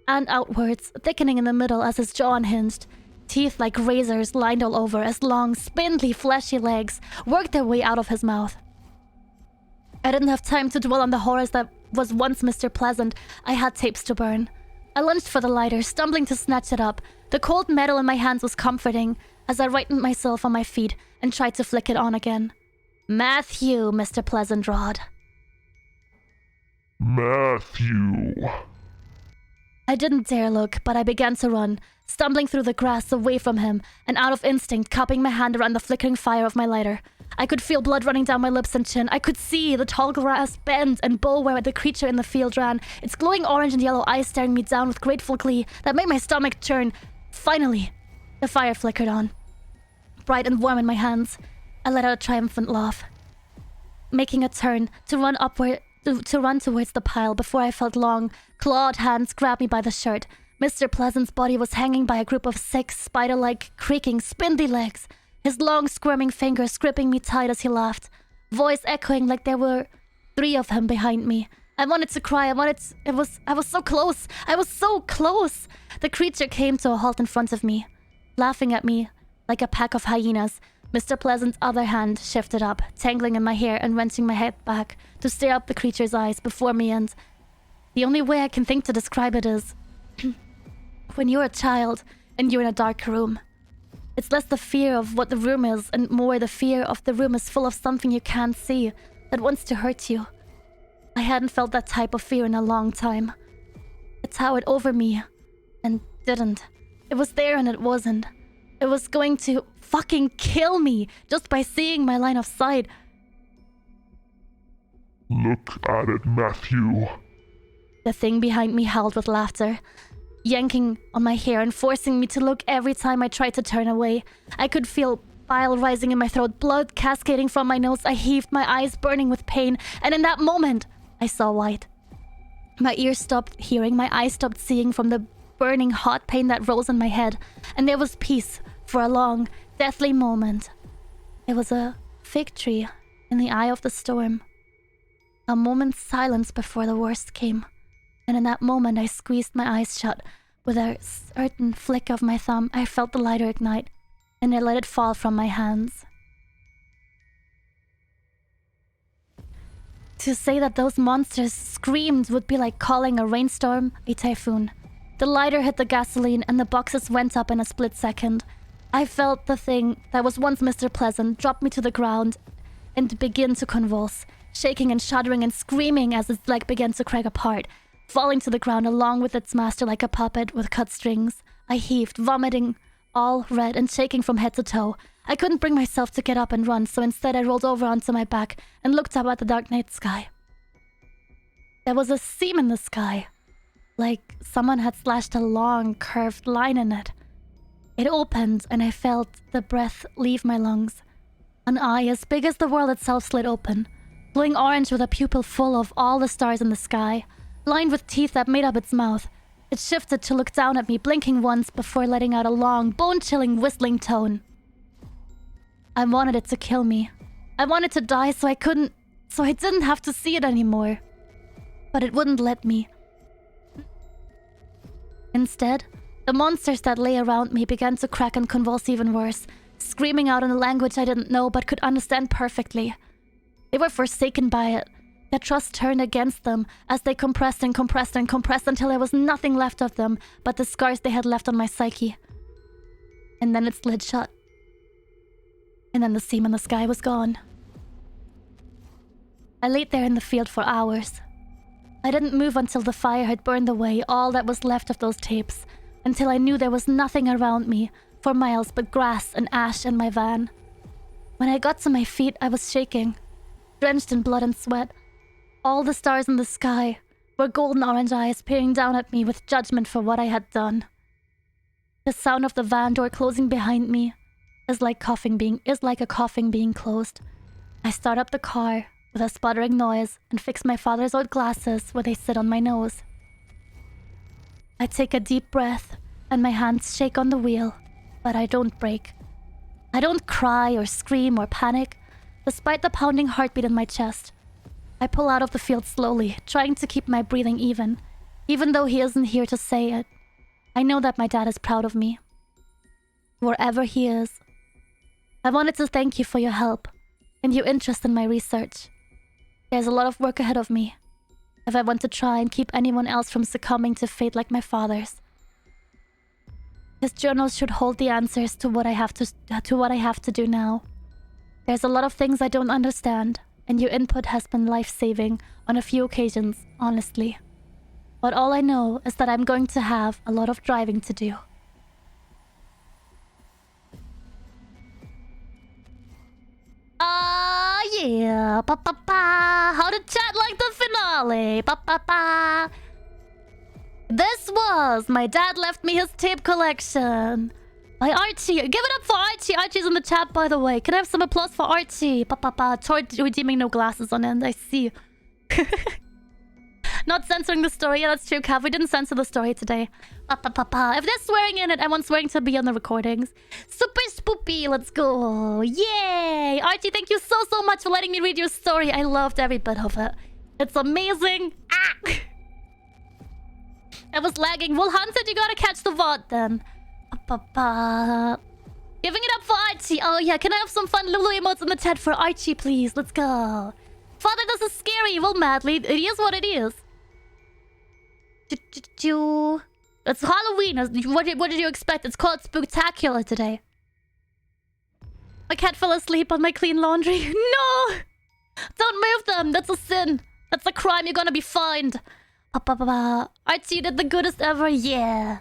and outwards, thickening in the middle as his jaw unhinged. Teeth like razors lined all over as long, spindly, fleshy legs worked their way out of his mouth. I didn't have time to dwell on the horrors that was once Mr. Pleasant. I had tapes to burn. I lunged for the lighter, stumbling to snatch it up. The cold metal in my hands was comforting as I rightened myself on my feet and tried to flick it on again. Matthew, Mr. Pleasantrod. Matthew. I didn't dare look, but I began to run, stumbling through the grass away from him and out of instinct cupping my hand around the flickering fire of my lighter. I could feel blood running down my lips and chin. I could see the tall grass bend and bow where the creature in the field ran, its glowing orange and yellow eyes staring me down with grateful glee that made my stomach churn. Finally, the fire flickered on, bright and warm in my hands. I let out a triumphant laugh, making a turn to run towards the pile before I felt long, clawed hands grab me by the shirt. Mr. Pleasant's body was hanging by a group of 6 spider-like, creaking, spindly legs, his long, squirming fingers gripping me tight as he laughed, voice echoing like there were 3 of him behind me. I wanted to cry. I was so close. I was so close. The creature came to a halt in front of me, laughing at me like a pack of hyenas, Mr. Pleasant's other hand shifted up, tangling in my hair and wrenching my head back to stare up the creature's eyes before me, and the only way I can think to describe it is when you're a child and you're in a dark room. It's less the fear of what the room is and more the fear of the room is full of something you can't see that wants to hurt you. I hadn't felt that type of fear in a long time. It towered over me and didn't. It was there and it wasn't. It was going to fucking kill me just by seeing my line of sight. Look at it, Matthew. The thing behind me howled with laughter, yanking on my hair and forcing me to look every time I tried to turn away. I could feel bile rising in my throat, blood cascading from my nose. I heaved, my eyes burning with pain, and in that moment, I saw white. My ears stopped hearing, my eyes stopped seeing from the burning hot pain that rose in my head, and there was peace for a long, deathly moment. It was a fig tree in the eye of the storm. A moment's silence before the worst came. And in that moment, I squeezed my eyes shut. With a certain flick of my thumb, I felt the lighter ignite, and I let it fall from my hands. To say that those monsters screamed would be like calling a rainstorm a typhoon. The lighter hit the gasoline, and the boxes went up in a split second. I felt the thing that was once Mr. Pleasant drop me to the ground and begin to convulse, shaking and shuddering and screaming as its leg began to crack apart, falling to the ground along with its master like a puppet with cut strings. I heaved, vomiting, all red and shaking from head to toe. I couldn't bring myself to get up and run, so instead I rolled over onto my back and looked up at the dark night sky. There was a seam in the sky, like someone had slashed a long, curved line in it. It opened, and I felt the breath leave my lungs. An eye as big as the world itself slid open, glowing orange with a pupil full of all the stars in the sky, lined with teeth that made up its mouth. It shifted to look down at me, blinking once before letting out a long, bone-chilling whistling tone. I wanted it to kill me. I wanted to die so I didn't have to see it anymore. But it wouldn't let me. Instead, the monsters that lay around me began to crack and convulse even worse, screaming out in a language I didn't know but could understand perfectly. They were forsaken by it. Their trust turned against them as they compressed and compressed and compressed until there was nothing left of them but the scars they had left on my psyche. And then it slid shut. And then the seam in the sky was gone. I laid there in the field for hours. I didn't move until the fire had burned away all that was left of those tapes, until I knew there was nothing around me for miles but grass and ash and my van. When I got to my feet, I was shaking, drenched in blood and sweat. All the stars in the sky were golden orange eyes peering down at me with judgment for what I had done. The sound of the van door closing behind me is like a coughing being closed. I start up the car with a sputtering noise and fix my father's old glasses where they sit on my nose. I take a deep breath and my hands shake on the wheel, but I don't break. I don't cry or scream or panic, despite the pounding heartbeat in my chest. I pull out of the field slowly, trying to keep my breathing even though he isn't here to say it. I know that my dad is proud of me. Wherever he is. I wanted to thank you for your help and your interest in my research. There's a lot of work ahead of me, if I want to try and keep anyone else from succumbing to fate like my father's. His journals should hold the answers to what I have to do now. There's a lot of things I don't understand, and your input has been life-saving on a few occasions, honestly. But all I know is that I'm going to have a lot of driving to do. Yeah. Ba ba ba. How to chat like the finale. Ba ba ba. This was My Dad Left Me His Tape Collection by Archie. Give it up for Archie. Archie's in the chat, by the way. Can I have some applause for Archie? Ba ba ba. Toward redeeming no glasses on end. I see. Not censoring the story. Yeah, that's true, Cav. We didn't censor the story today. Ba ba ba ba. If they're swearing in it, I want swearing to be on the recordings. Super spoopy. Let's go. Yay. Archie, thank you so much for letting me read your story. I loved every bit of it. It's amazing. Ah! I was lagging. Well, Hunted, you gotta catch the VOD then. Ba ba ba. Giving it up for Archie. Oh yeah, can I have some fun Lulu emotes in the chat for Archie, please? Let's go. Father, this is scary. Well, madly, it is what it is. It's Halloween. What did you expect? It's called Spooktacular today. My cat fell asleep on my clean laundry. No! Don't move them. That's a sin. That's a crime. You're gonna be fined. Archie did the goodest ever. Yeah.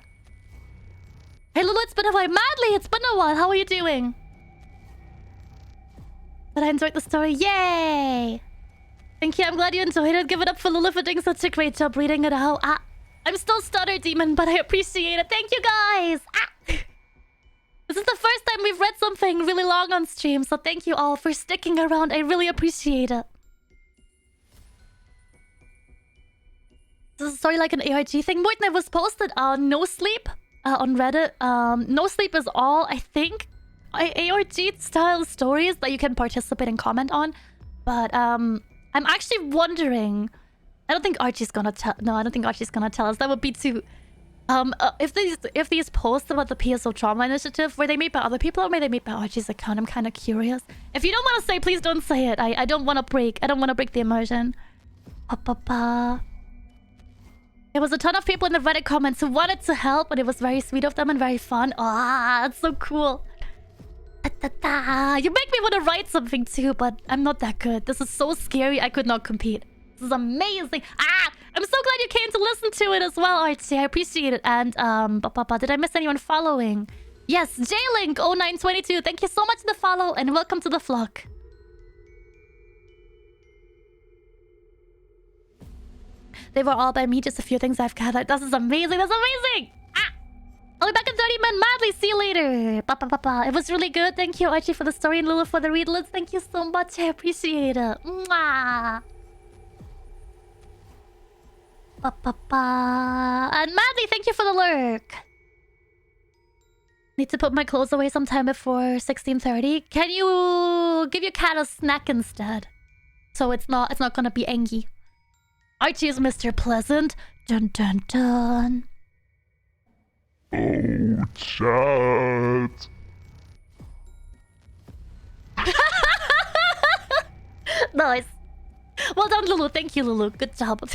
Hey, Lulu, it's been a while. Madly, it's been a while. How are you doing? But I enjoyed the story. Yay! Thank you. I'm glad you enjoyed it. Give it up for Lulu for doing such a great job reading it out. I'm still stutter demon, but I appreciate it. Thank you, guys. This is the first time we've read something really long on stream, so thank you all for sticking around. I really appreciate it. This is a story like an ARG thing. Morton, it was posted on NoSleep on Reddit. NoSleep is all, I think, ARG-style stories that you can participate and comment on. But I'm actually wondering... I don't think Archie's gonna tell... No, I don't think Archie's gonna tell us. That would be too... If these posts about the PSO Trauma Initiative, were they made by other people or were they made by Archie's account? I'm kind of curious. If you don't want to say, please don't say it. I don't want to break. I don't want to break the immersion. There was a ton of people in the Reddit comments who wanted to help, and it was very sweet of them and very fun. That's so cool. You make me want to write something too, but I'm not that good. This is so scary, I could not compete. This is amazing. I'm so glad you came to listen to it as well, Archie. I appreciate it. And, did I miss anyone following? Yes, J-Link0922. Thank you so much for the follow, and welcome to the flock. They were all by me, just a few things I've gathered. This is amazing. That's amazing. I'll be back in 30 minutes. Madly, see you later. It was really good. Thank you, Archie, for the story and Lulu for the read lists. Thank you so much. I appreciate it. Mwah. And Madly, thank you for the lurk. Need to put my clothes away sometime before 16:30. Can you give your cat a snack instead? So it's not gonna be angry. Archie is Mr. Pleasant. Dun dun dun. Oh, chat. Nice. Well done, Lulu. Thank you, Lulu. Good job.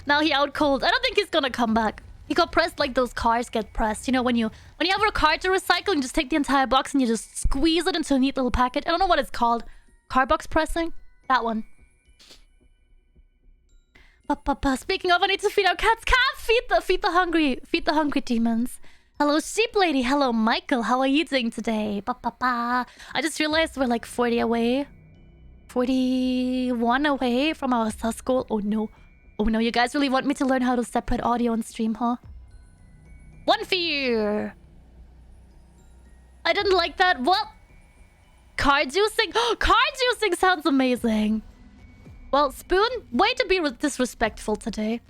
Now he out cold. I don't think he's gonna come back. He got pressed like those cars get pressed. You know, when you have a car to recycle, you just take the entire box and you just squeeze it into a neat little packet. I don't know what it's called. Car box pressing? That one. Speaking of, I need to feed our cats. Feed the hungry demons. Hello, sheep lady. Hello, Michael. How are you doing today? I just realized we're like 40 away. 41 away from our sus goal. Oh no. Oh no, you guys really want me to learn how to separate audio on stream, huh? One fear. I didn't like that. What? Car juicing? Car juicing sounds amazing. Well, Spoon, way to be disrespectful today.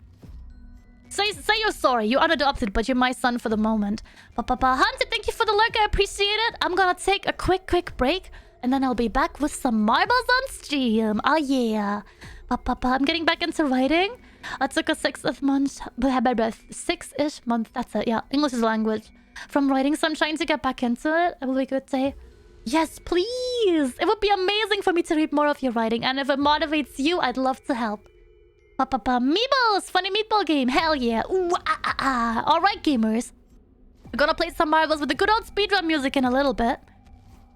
Say you're sorry. You're unadopted, but you're my son for the moment. Hunter, thank you for the lurk. I appreciate it. I'm gonna take a quick break, and then I'll be back with some marbles on stream. Oh yeah. I'm getting back into writing. I took a 6-ish month. That's it. Yeah, English is language. From writing, so I'm trying to get back into it. It will be a good day. Yes, please. It would be amazing for me to read more of your writing. And if it motivates you, I'd love to help. Meebles! Funny meatball game. Hell yeah. Ooh, Alright, gamers. We're gonna play some marbles with the good old speedrun music in a little bit.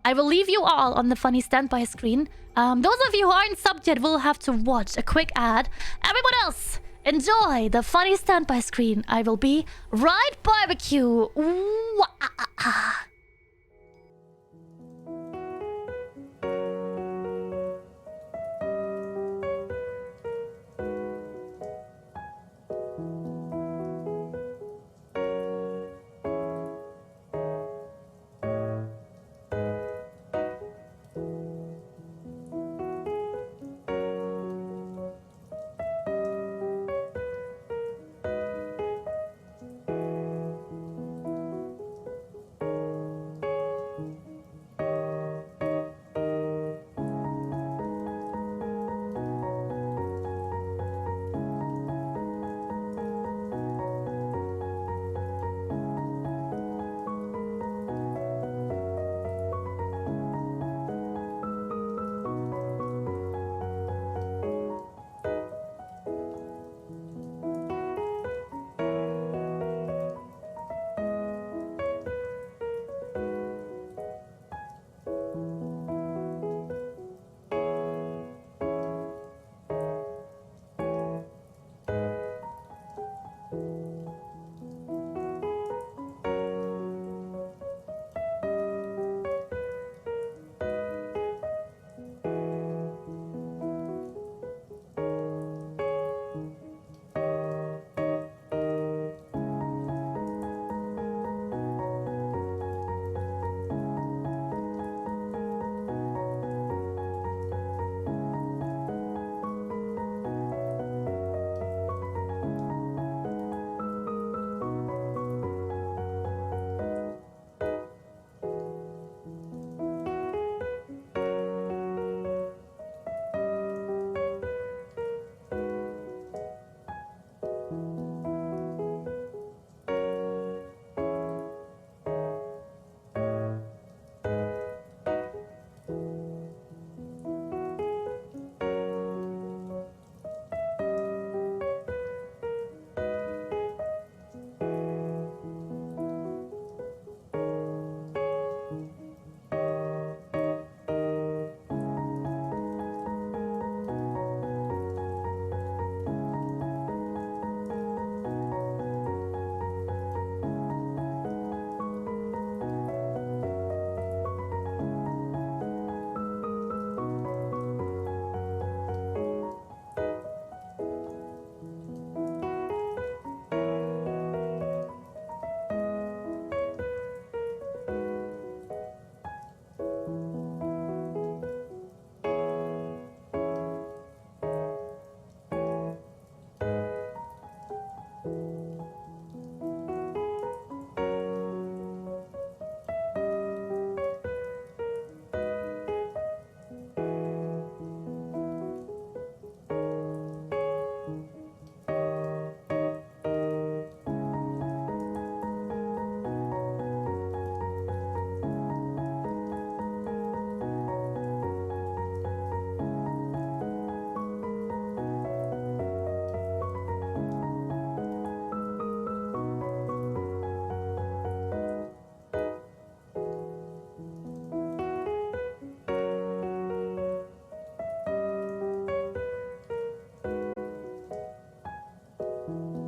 I will leave you all on the funny standby screen. Those of you who aren't subbed yet will have to watch a quick ad. Everyone else, enjoy the funny standby screen. I will be right barbecue. Ooh,